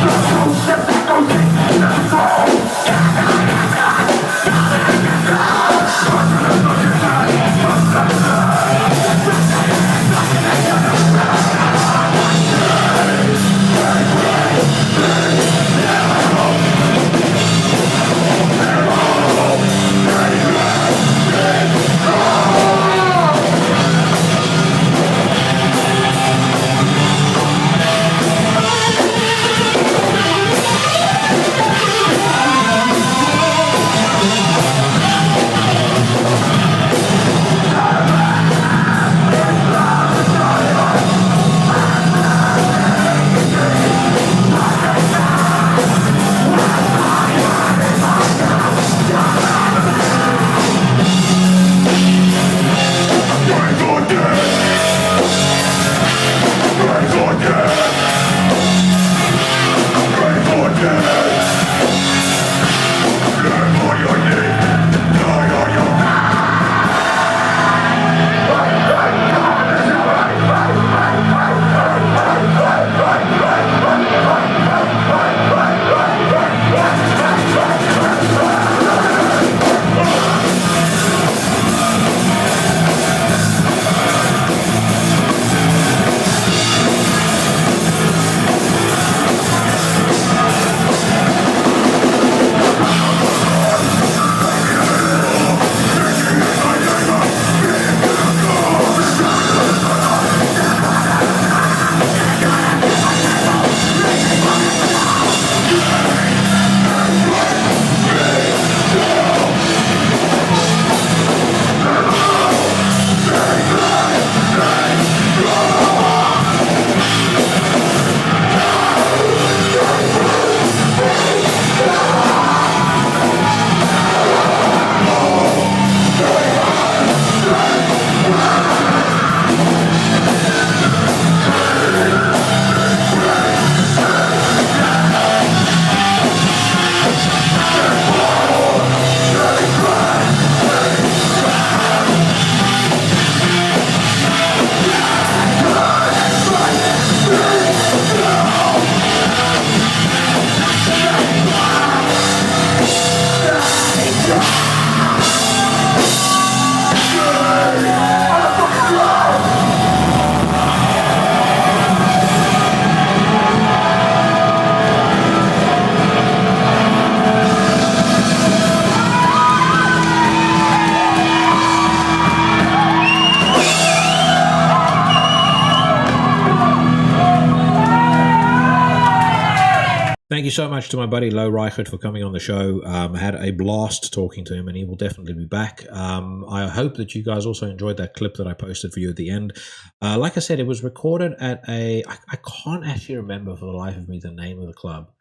thank you so much to my buddy Low Reichert for coming on the show. Had a blast talking to him, and he will definitely be back. I hope that you guys also enjoyed that clip that I posted for you at the end. Like I said, it was recorded at I can't actually remember for the life of me the name of the club.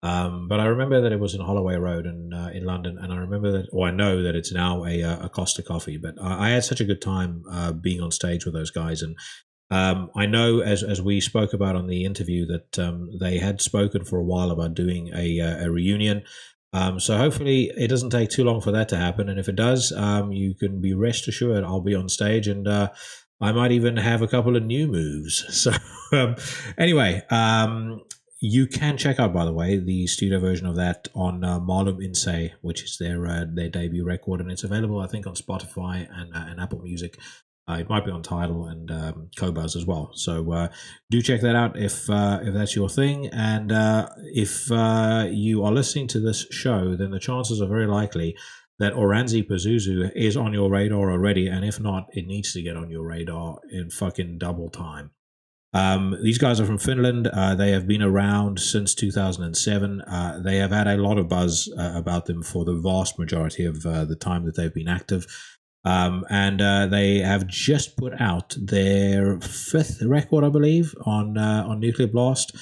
But I remember that it was in Holloway Road in London, and I remember that, or I know that it's now a Costa Coffee. But I had such a good time being on stage with those guys, and I know, as we spoke about on the interview, that they had spoken for a while about doing a reunion. So hopefully it doesn't take too long for that to happen, and if it does, you can be rest assured I'll be on stage, and I might even have a couple of new moves. So anyway. You can check out, by the way, the studio version of that on Malum Inse, which is their debut record, and it's available, I think, on Spotify and Apple Music. It might be on Tidal and Qobuz as well. So do check that out if that's your thing. And if you are listening to this show, then the chances are very likely that Oranssi Pazuzu is on your radar already, and if not, it needs to get on your radar in fucking double time. These guys are from Finland. They have been around since 2007. They have had a lot of buzz about them for the vast majority of the time that they've been active. And they have just put out their 5th record, I believe, on Nuclear Blast.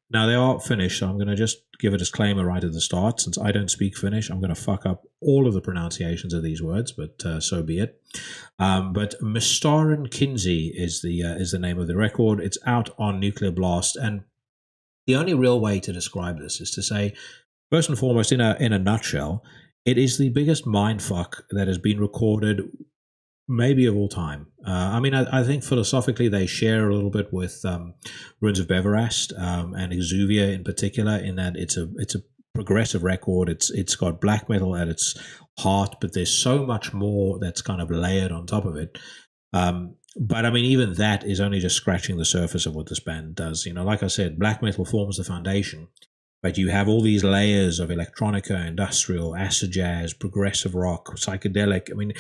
Now, they are Finnish, so I'm going to just give a disclaimer right at the start. Since I don't speak Finnish, I'm going to fuck up all of the pronunciations of these words, but so be it. But Mistaren Kinsey is the name of the record. It's out on Nuclear Blast, and the only real way to describe this is to say, first and foremost, in a nutshell, it is the biggest mindfuck that has been recorded maybe of all time. I mean, I think philosophically they share a little bit with Ruins of Beverast and Exuvia in particular, in that it's a progressive record. It's got black metal at its heart, but there's so much more that's kind of layered on top of it. But I mean, even that is only just scratching the surface of what this band does. You know, like I said, black metal forms the foundation, but you have all these layers of electronica, industrial, acid jazz, progressive rock, psychedelic. I mean,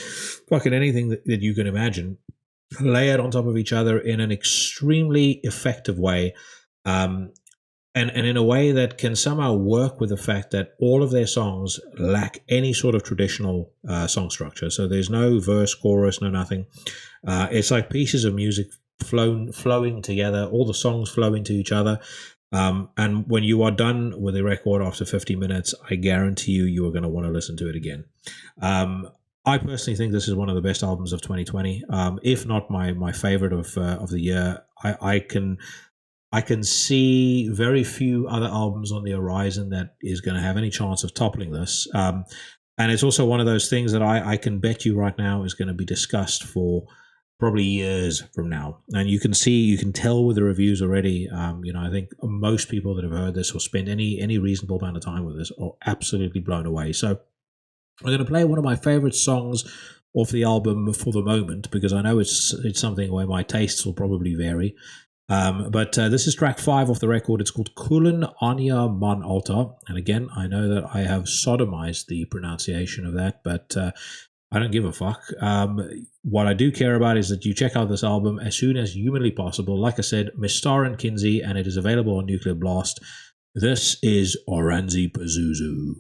fucking anything that you can imagine layered on top of each other in an extremely effective way. And in a way that can somehow work with the fact that all of their songs lack any sort of traditional song structure. So there's no verse, chorus, no nothing. It's like pieces of music flowing together, all the songs flow into each other. And when you are done with the record after 50 minutes, I guarantee you are going to want to listen to it again. I personally think this is one of the best albums of 2020, if not my favorite of the year. I can see very few other albums on the horizon that is going to have any chance of toppling this. And it's also one of those things that I can bet you right now is going to be discussed for probably years from now. And you can tell with the reviews already. I think most people that have heard this or spent any reasonable amount of time with this are absolutely blown away. So I'm going to play one of my favorite songs off the album for the moment, because I know it's something where my tastes will probably vary. But this is track 5 off the record. It's called Kulen Anja Man Alta. And again, I know that I have sodomized the pronunciation of that, but I don't give a fuck. What I do care about is that you check out this album as soon as humanly possible. Like I said, Mistaren Kinsey, and it is available on Nuclear Blast. This is Oranssi Pazuzu.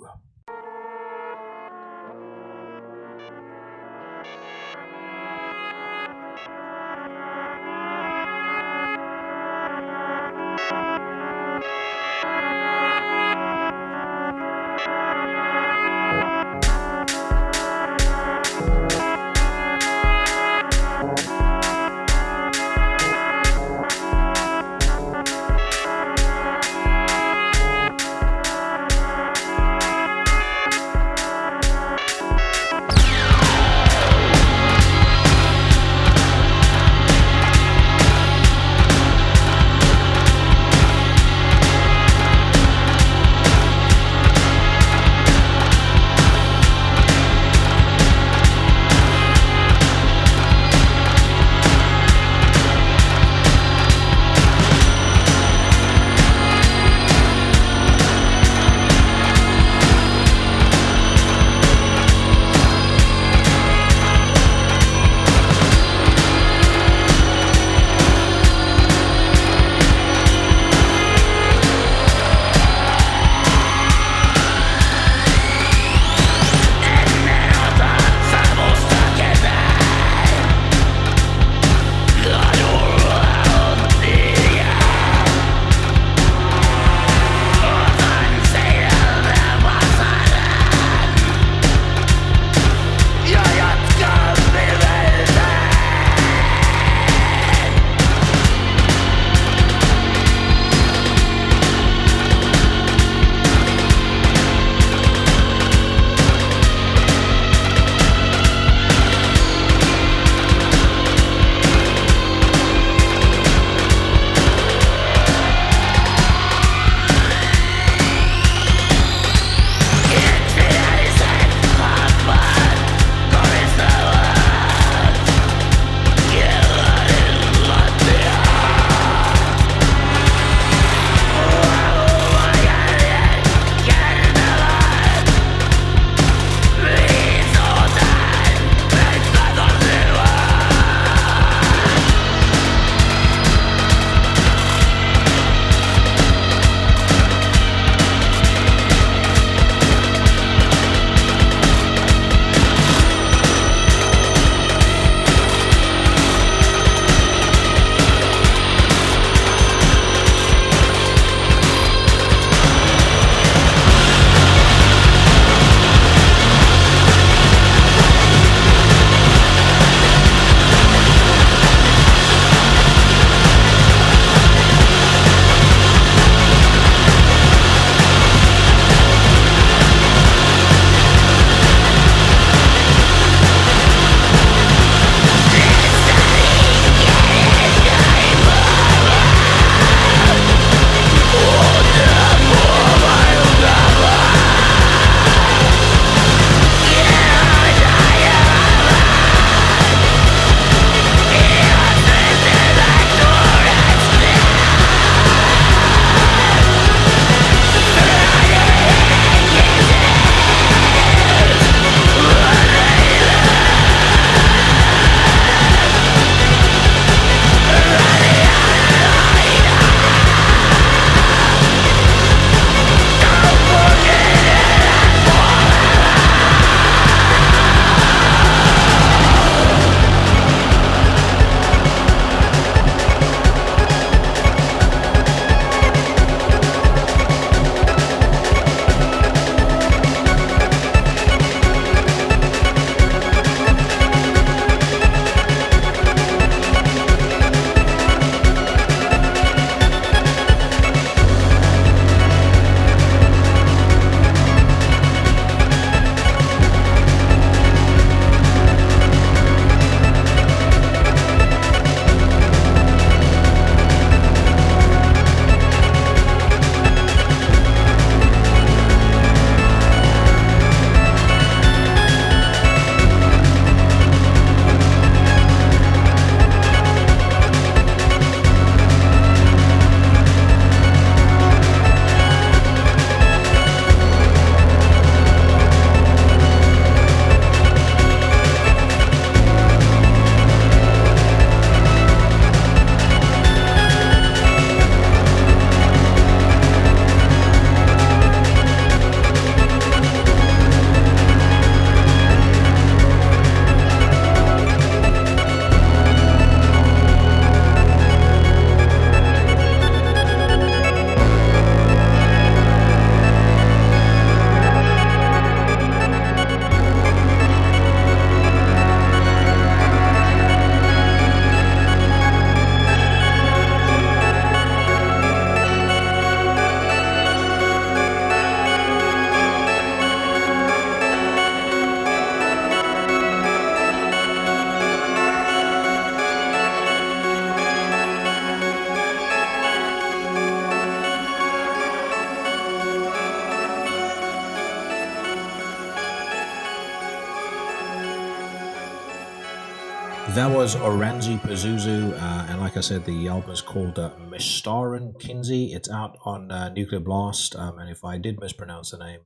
That was Oranssi Pazuzu, and like I said, the album is called Mistaren Kinsey. It's out on Nuclear Blast, and if I did mispronounce the name,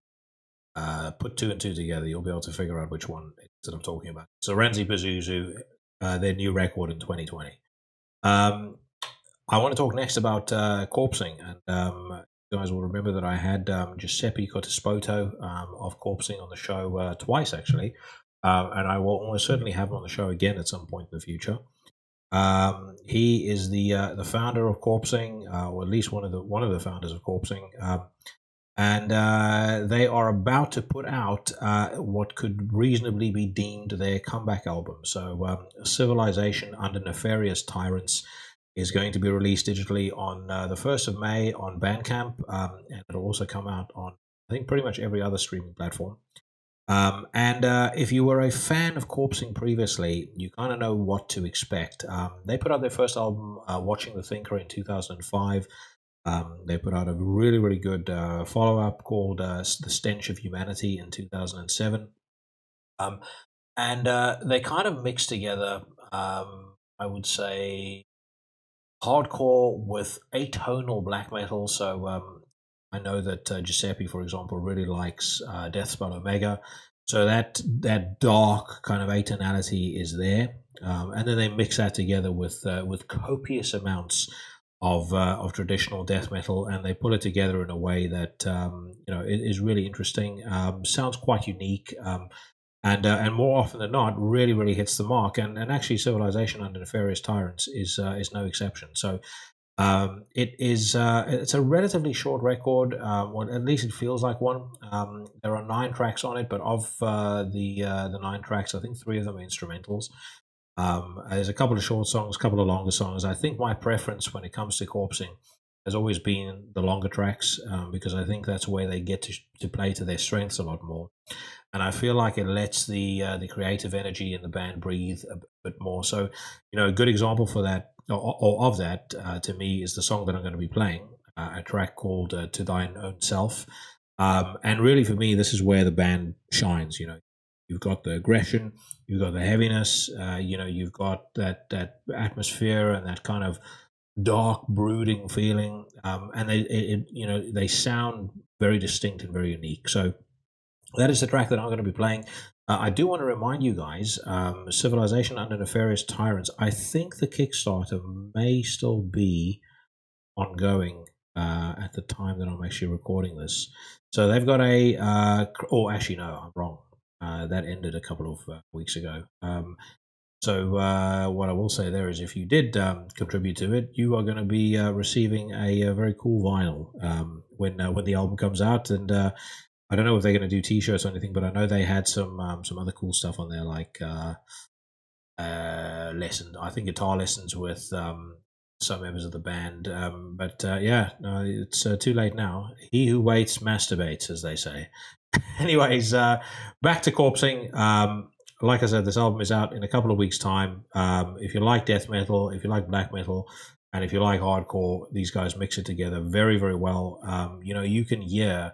put two and two together, you'll be able to figure out which one it is that I'm talking about. So Oranssi Pazuzu, their new record in 2020. I want to talk next about Corpsing, and you guys will remember that I had Giuseppe Cottispoto of Corpsing on the show twice, actually. And I will almost certainly have him on the show again at some point in the future. He is the founder of Corpsing, or at least one of the founders of Corpsing, and they are about to put out what could reasonably be deemed their comeback album. So, Civilization Under Nefarious Tyrants is going to be released digitally on the 1st of May on Bandcamp, and it'll also come out on, I think, pretty much every other streaming platform. And if you were a fan of Corpsing previously, you kind of know what to expect. They put out their first album, Watching the Thinker, in 2005. They put out a really, really good follow-up called The Stench of Humanity in 2007. And they kind of mixed together, I would say, hardcore with atonal black metal. So I know that Giuseppe, for example, really likes Deathspell Omega. So that dark kind of atonality is there, and then they mix that together with copious amounts of traditional death metal, and they put it together in a way that is really interesting. Sounds quite unique, and more often than not, really, really hits the mark. And actually, Civilization Under Nefarious Tyrants is no exception. So. It's a relatively short record. Well, at least it feels like one. There are 9 tracks on it, but of the 9 tracks, I think 3 of them are instrumentals. There's a couple of short songs, a couple of longer songs. I think my preference when it comes to Corpsing has always been the longer tracks, because I think that's where they get to play to their strengths a lot more. And I feel like it lets the creative energy in the band breathe a bit more. So, a good example for that, or of that, to me, is the song that I'm going to be playing, a track called To Thine Own Self. And really, for me, this is where the band shines. You've got the aggression, you've got the heaviness, you've got that atmosphere and that kind of dark, brooding feeling. And they sound very distinct and very unique. So that is the track that I'm going to be playing. I do want to remind you guys, Civilization Under Nefarious Tyrants, I think the Kickstarter may still be ongoing at the time that I'm actually recording this. So they've got actually, no, I'm wrong. That ended a couple of weeks ago. So what I will say there is, if you did contribute to it, you are going to be receiving a very cool vinyl when the album comes out. And I don't know if they're going to do T-shirts or anything, but I know they had some other cool stuff on there, like guitar lessons with some members of the band. It's too late now. He who waits masturbates, as they say. Anyways, back to Corpsing. Like I said, this album is out in a couple of weeks' time. If you like death metal, if you like black metal, and if you like hardcore, these guys mix it together very, very well. You can hear.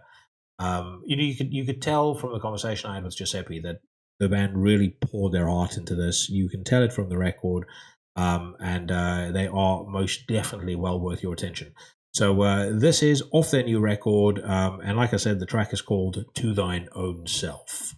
You could tell from the conversation I had with Giuseppe that the band really poured their heart into this. You can tell it from the record, and they are most definitely well worth your attention. So this is off their new record, and like I said, the track is called To Thine Own Self.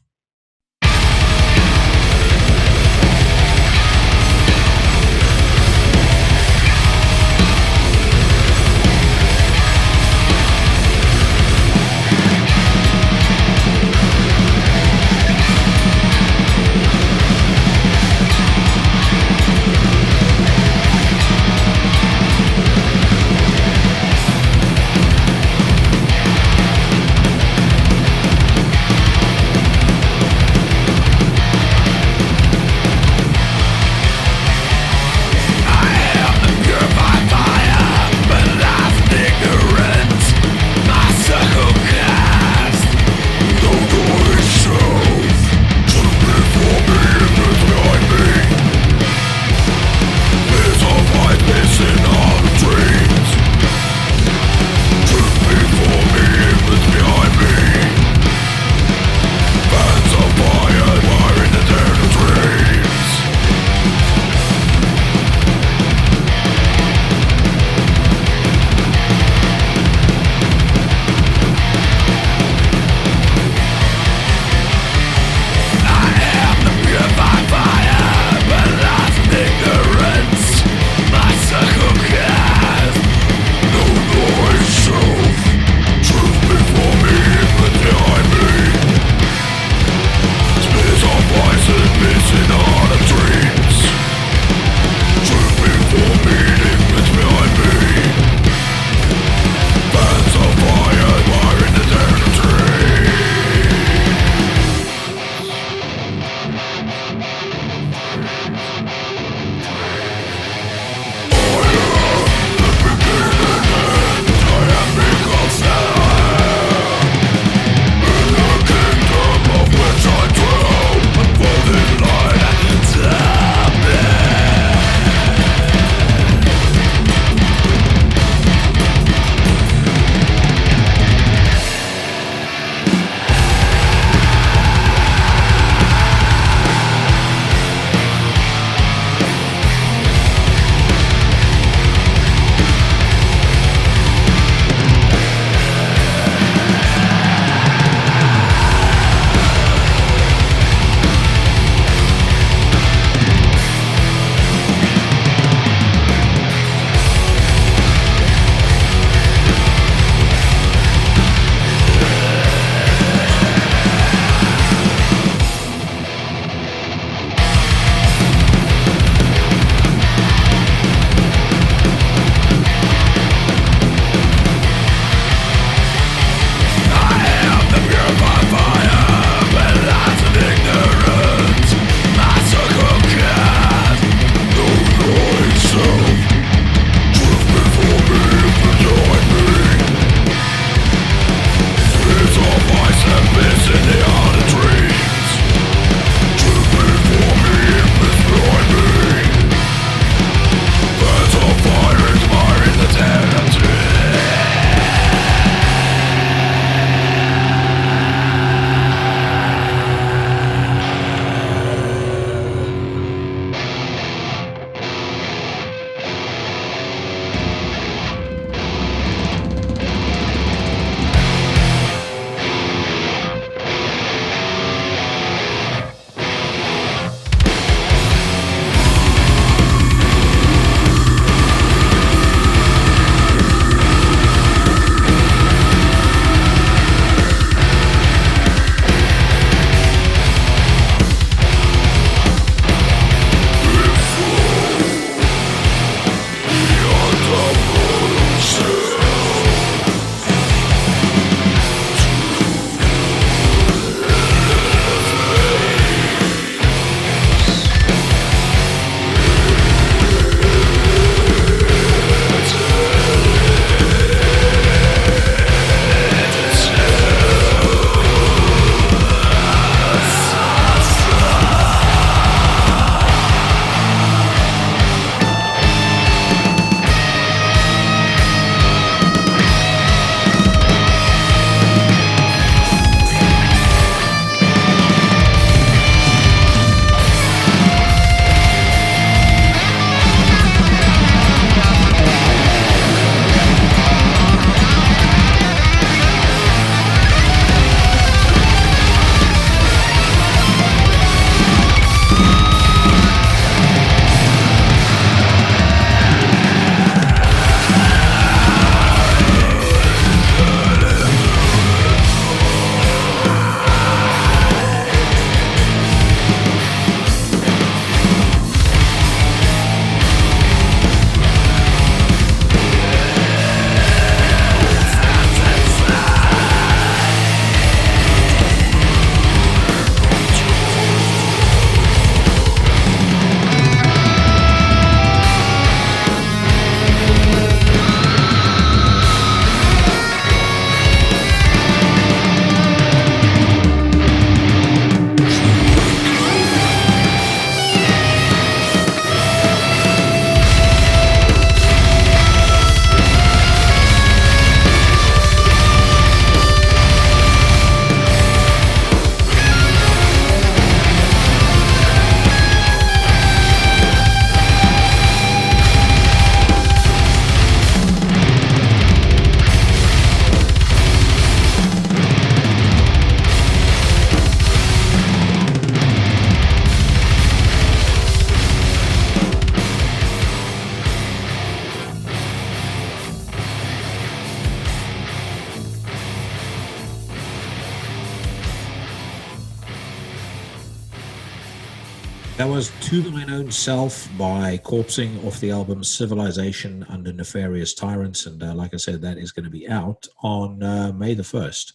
That was To Thine Own Self by Corpsing off the album Civilization Under Nefarious Tyrants. And like I said, that is going to be out on May the 1st.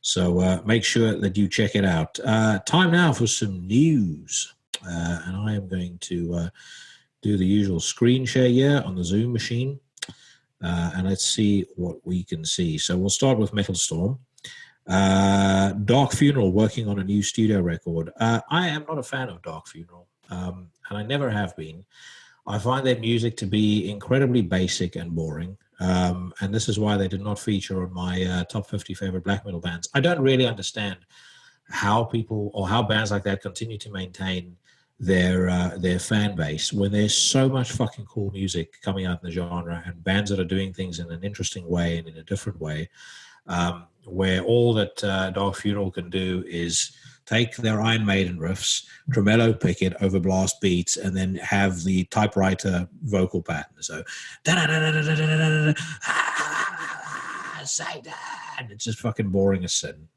So make sure that you check it out. Time now for some news. And I am going to do the usual screen share here on the Zoom machine. And let's see what we can see. So we'll start with Metal Storm. Dark Funeral working on a new studio record. I am not a fan of Dark Funeral, and I never have been. I find their music to be incredibly basic and boring. And this is why they did not feature on my top 50 favorite black metal bands. I don't really understand how people or how bands like that continue to maintain their fan base when there's so much fucking cool music coming out in the genre and bands that are doing things in an interesting way and in a different way, where all that Dark Funeral can do is take their Iron Maiden riffs, tremolo pick it over blast beats, and then have the typewriter vocal pattern. So, it's just fucking boring as sin.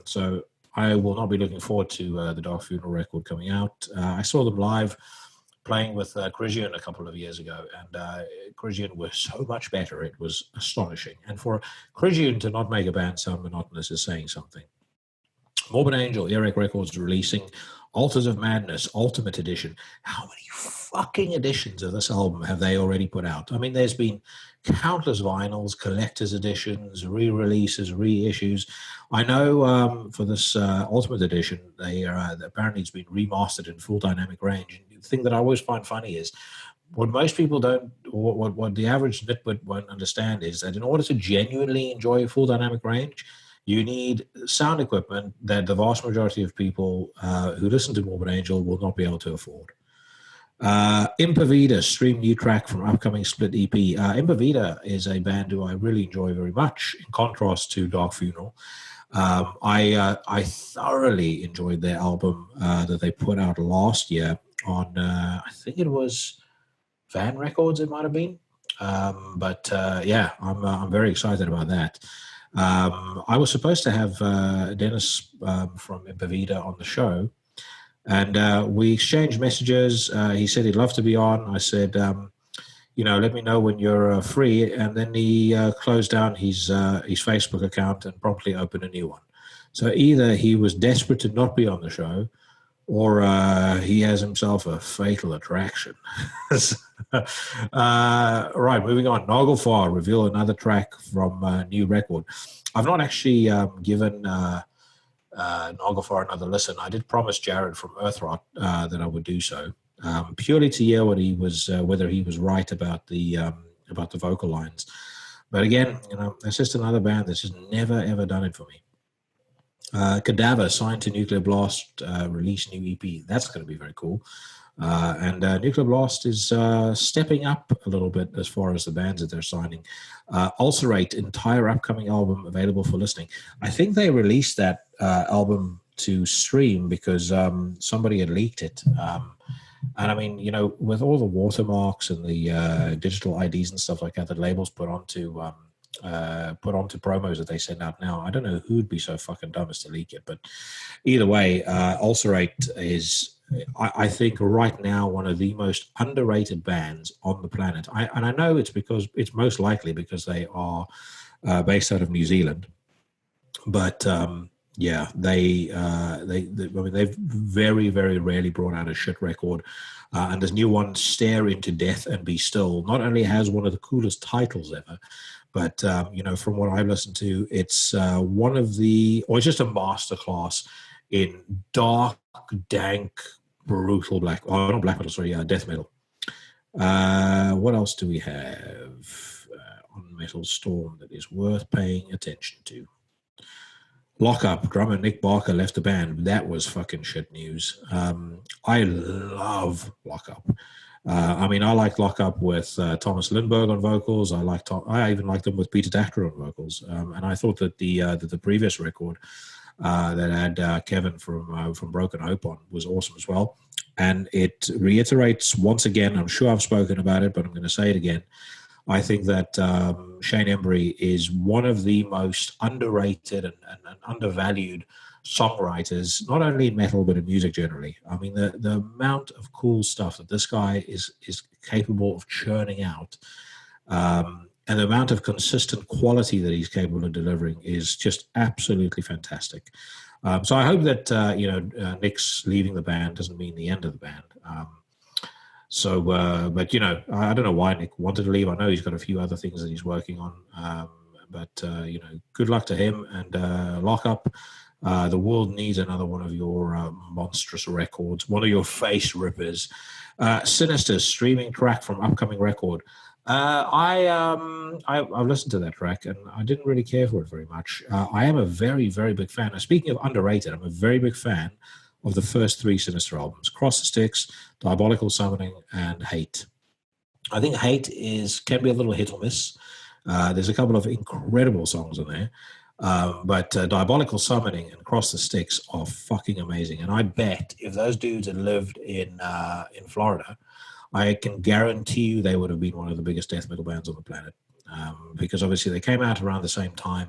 So I will not be looking forward to the Dark Funeral record coming out. I saw them live playing with Crisian a couple of years ago, and Crisian was so much better. It was astonishing. And for Crisian to not make a band sound monotonous is saying something. Morbid Angel, Earache Records releasing Altars of Madness Ultimate Edition. How many fucking editions of this album have they already put out? I mean, there's been countless vinyls, collector's editions, re-releases, reissues. I know for this Ultimate Edition, they are apparently it's been remastered in full dynamic range. And the thing that I always find funny is what most people don't, or what the average nitwit won't understand is that in order to genuinely enjoy full dynamic range, you need sound equipment that the vast majority of people who listen to Morbid Angel will not be able to afford. Impavida, stream new track from upcoming split EP. Impavida is a band who I really enjoy very much, in contrast to Dark Funeral. I thoroughly enjoyed their album that they put out last year on, I think it was Van Records, it might have been. But yeah, I'm very excited about that. I was supposed to have Dennis from Impavida on the show, and we exchanged messages. He said he'd love to be on. I said, let me know when you're free. And then he closed down his Facebook account and promptly opened a new one. So either he was desperate to not be on the show, or he has himself a fatal attraction. Right, moving on. Nagelfar reveal another track from a new record. I've not actually given Nagelfar another listen. I did promise Jared from Earthrot that I would do so, purely to hear what he was, whether he was right about the vocal lines. But again, it's just another band that's just never ever done it for me. Cadaver signed to Nuclear Blast, release new EP. That's going to be very cool. And Nuclear Blast is stepping up a little bit as far as the bands that they're signing. Ulcerate, entire upcoming album available for listening. I think they released that album to stream because somebody had leaked it. And I mean, with all the watermarks and the digital IDs and stuff like that that labels put onto promos that they send out now, I don't know who'd be so fucking dumb as to leak it. But either way, Ulcerate is, I think, right now one of the most underrated bands on the planet. And I know it's most likely because they are based out of New Zealand, but yeah, they've very, very rarely brought out a shit record. And this new one, Stare Into Death and Be Still, not only has one of the coolest titles ever, but from what I've listened to, it's it's just a masterclass in dark, dank, brutal death metal. What else do we have on Metal Storm that is worth paying attention to? Lockup, drummer Nick Barker left the band. That was fucking shit news. I love Lockup. I like Lockup with Thomas Lindberg on vocals. I even liked them with Peter Dachter on vocals. And I thought that the previous record that had Kevin from Broken Hope on was awesome as well. And it reiterates once again, I'm sure I've spoken about it, but I'm going to say it again. I think that Shane Embry is one of the most underrated and undervalued songwriters, not only in metal, but in music generally. I mean, the amount of cool stuff that this guy is capable of churning out, and the amount of consistent quality that he's capable of delivering is just absolutely fantastic. So I hope that, Nick's leaving the band doesn't mean the end of the band. But I don't know why Nick wanted to leave. I know he's got a few other things that he's working on. But good luck to him and Lockup. The world needs another one of your monstrous records, one of your face rippers. Sinister streaming track from upcoming record. I've listened to that track and I didn't really care for it very much. I am a very, very big fan. Now, speaking of underrated, I'm a very big fan of the first three Sinister albums: Cross the Sticks, Diabolical Summoning, and Hate. I think Hate can be a little hit or miss. There's a couple of incredible songs on there. But Diabolical Summoning and Cross the Sticks are fucking amazing. And I bet if those dudes had lived in Florida, I can guarantee you they would have been one of the biggest death metal bands on the planet. Because obviously they came out around the same time,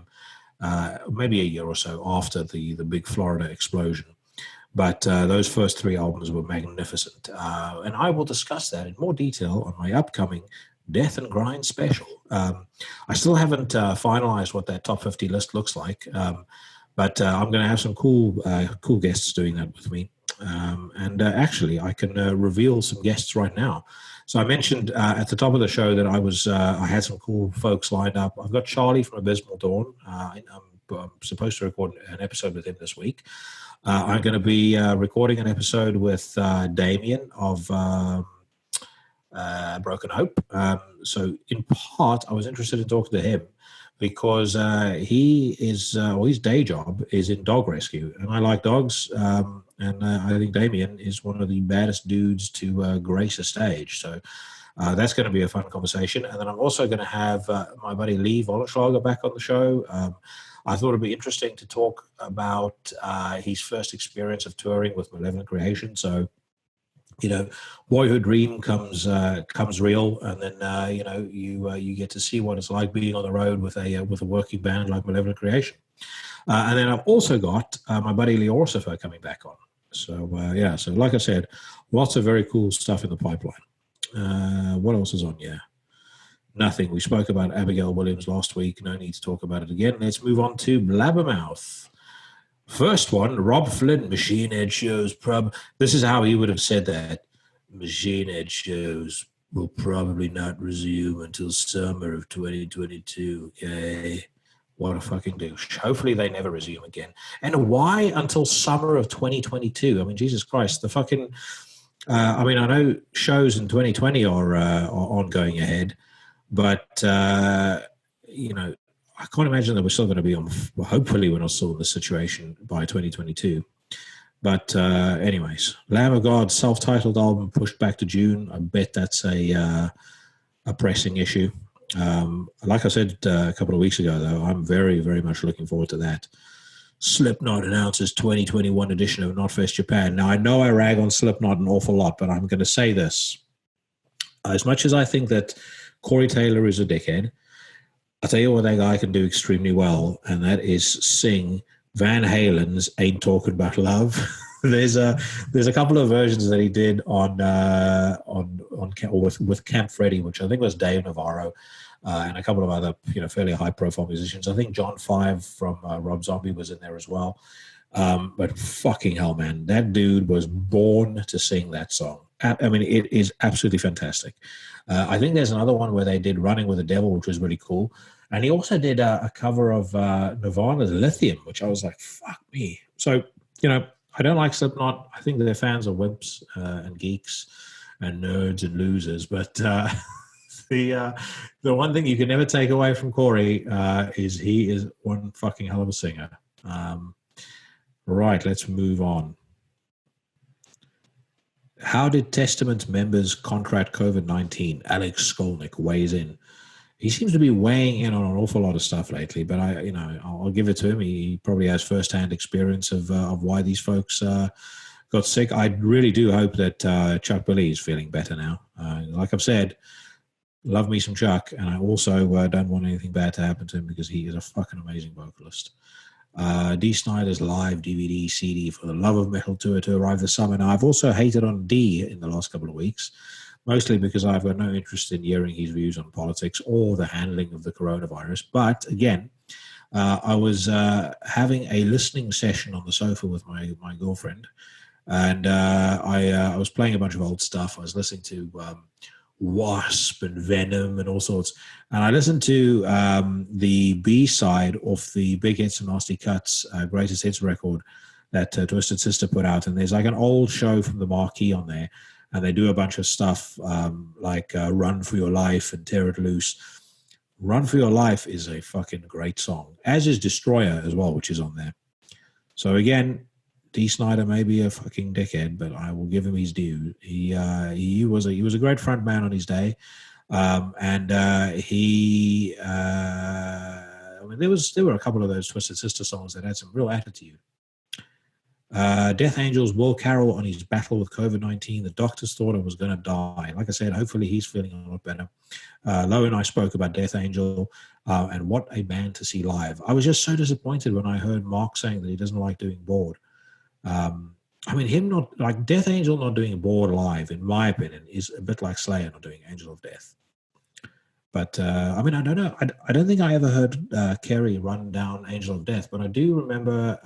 maybe a year or so after the big Florida explosion. But those first three albums were magnificent. And I will discuss that in more detail on my upcoming Death and Grind special. I still haven't finalized what that top 50 list looks like, but I'm going to have some cool guests doing that with me. And actually, I can reveal some guests right now. So I mentioned at the top of the show that I had some cool folks lined up. I've got Charlie from Abysmal Dawn. I'm supposed to record an episode with him this week. I'm going to be recording an episode with Damien of Broken Hope. So in part, I was interested in talking to him because his day job is in dog rescue, and I like dogs. And I think Damien is one of the baddest dudes to grace a stage. So that's going to be a fun conversation. And then I'm also going to have my buddy Lee Vollenschlager back on the show. I thought it'd be interesting to talk about his first experience of touring with Malevolent Creation. So, boyhood dream comes real, and then you get to see what it's like being on the road with a working band like Malevolent Creation. And then I've also got my buddy Lee Orsifer coming back on. So so like I said, lots of very cool stuff in the pipeline. What else is on? Yeah. Nothing. We spoke about Abigail Williams last week. No need to talk about it again. Let's move on to Blabbermouth. First one, Rob Flynn, Machine Head shows. This is how he would have said that. Machine Head shows will probably not resume until summer of 2022. Okay. What a fucking douche. Hopefully they never resume again. And why until summer of 2022? I mean, Jesus Christ, the fucking... I know shows in 2020 are ongoing ahead, but, I can't imagine that we're still going to be on... Hopefully we're not still in the situation by 2022. But anyways, Lamb of God self-titled album pushed back to June. I bet that's a pressing issue. Like I said a couple of weeks ago, though, I'm very, very much looking forward to that. Slipknot announces 2021 edition of Knotfest Japan. Now, I know I rag on Slipknot an awful lot, but I'm going to say this. As much as I think that Corey Taylor is a dickhead, I'll tell you what that guy can do extremely well, and that is sing Van Halen's "Ain't Talking About Love." There's a couple of versions that he did with Camp Freddy, which I think was Dave Navarro, and a couple of other fairly high profile musicians. I think John Five from Rob Zombie was in there as well. But fucking hell, man, that dude was born to sing that song. I mean, it is absolutely fantastic. I think there's another one where they did "Running with the Devil," which was really cool. And he also did a cover of Nirvana's "Lithium," which I was like, fuck me. So, I don't like Slipknot. I think their fans are wimps and geeks and nerds and losers. But the one thing you can never take away from Corey is he is one fucking hell of a singer. Right, let's move on. How did Testament members contract COVID-19? Alex Skolnick weighs in. He seems to be weighing in on an awful lot of stuff lately, but I'll give it to him. He probably has firsthand experience of why these folks got sick. I really do hope that Chuck Billy is feeling better now. Like I've said, love me some Chuck, and I also don't want anything bad to happen to him because he is a fucking amazing vocalist. Dee Snider's live DVD CD for the Love of Metal tour to arrive this summer. Now, I've also hated on Dee in the last couple of weeks, mostly because I've got no interest in hearing his views on politics or the handling of the coronavirus. But again, I was having a listening session on the sofa with my girlfriend, and I was playing a bunch of old stuff. I was listening to Wasp and Venom and all sorts. And I listened to the B-side of the Big Hits and Nasty Cuts Greatest Hits record that Twisted Sister put out. And there's like an old show from the Marquee on there. And they do a bunch of stuff like Run For Your Life and Tear It Loose. Run For Your Life is a fucking great song, as is Destroyer as well, which is on there. So again, D. Snyder may be a fucking dickhead, but I will give him his due. He was a great front man on his day, and I mean, there were a couple of those Twisted Sister songs that had some real attitude. Death Angel's Will Carroll on his battle with COVID-19. The doctors thought I was going to die. Like I said, hopefully he's feeling a lot better. Low and I spoke about Death Angel and what a band to see live. I was just so disappointed when I heard Mark saying that he doesn't like doing Bored. I mean, him not like Death Angel not doing Bored live, in my opinion, is a bit like Slayer not doing Angel of Death. But I mean, I don't know. I don't think I ever heard Kerry run down Angel of Death, but I do remember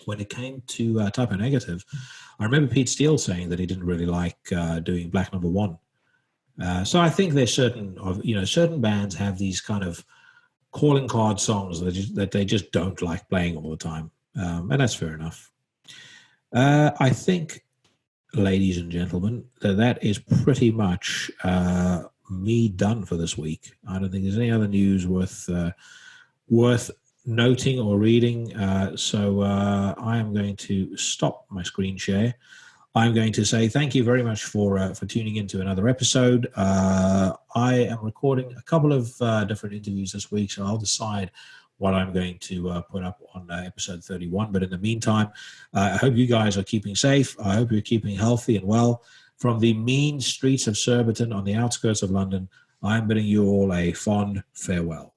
when it came to Type O Negative, I remember Pete Steele saying that he didn't really like doing Black Number One. So I think there's certain bands have these kind of calling card songs that they just don't like playing all the time. And that's fair enough. I think, ladies and gentlemen, that is pretty much me done for this week. I don't think there's any other news worth noting or reading. So I am going to stop my screen share. I'm going to say thank you very much for tuning in to another episode. I am recording a couple of different interviews this week, so I'll decide what I'm going to put up on episode 31. But in the meantime, I hope you guys are keeping safe. I hope you're keeping healthy and well. From the mean streets of Surbiton on the outskirts of London, I'm bidding you all a fond farewell.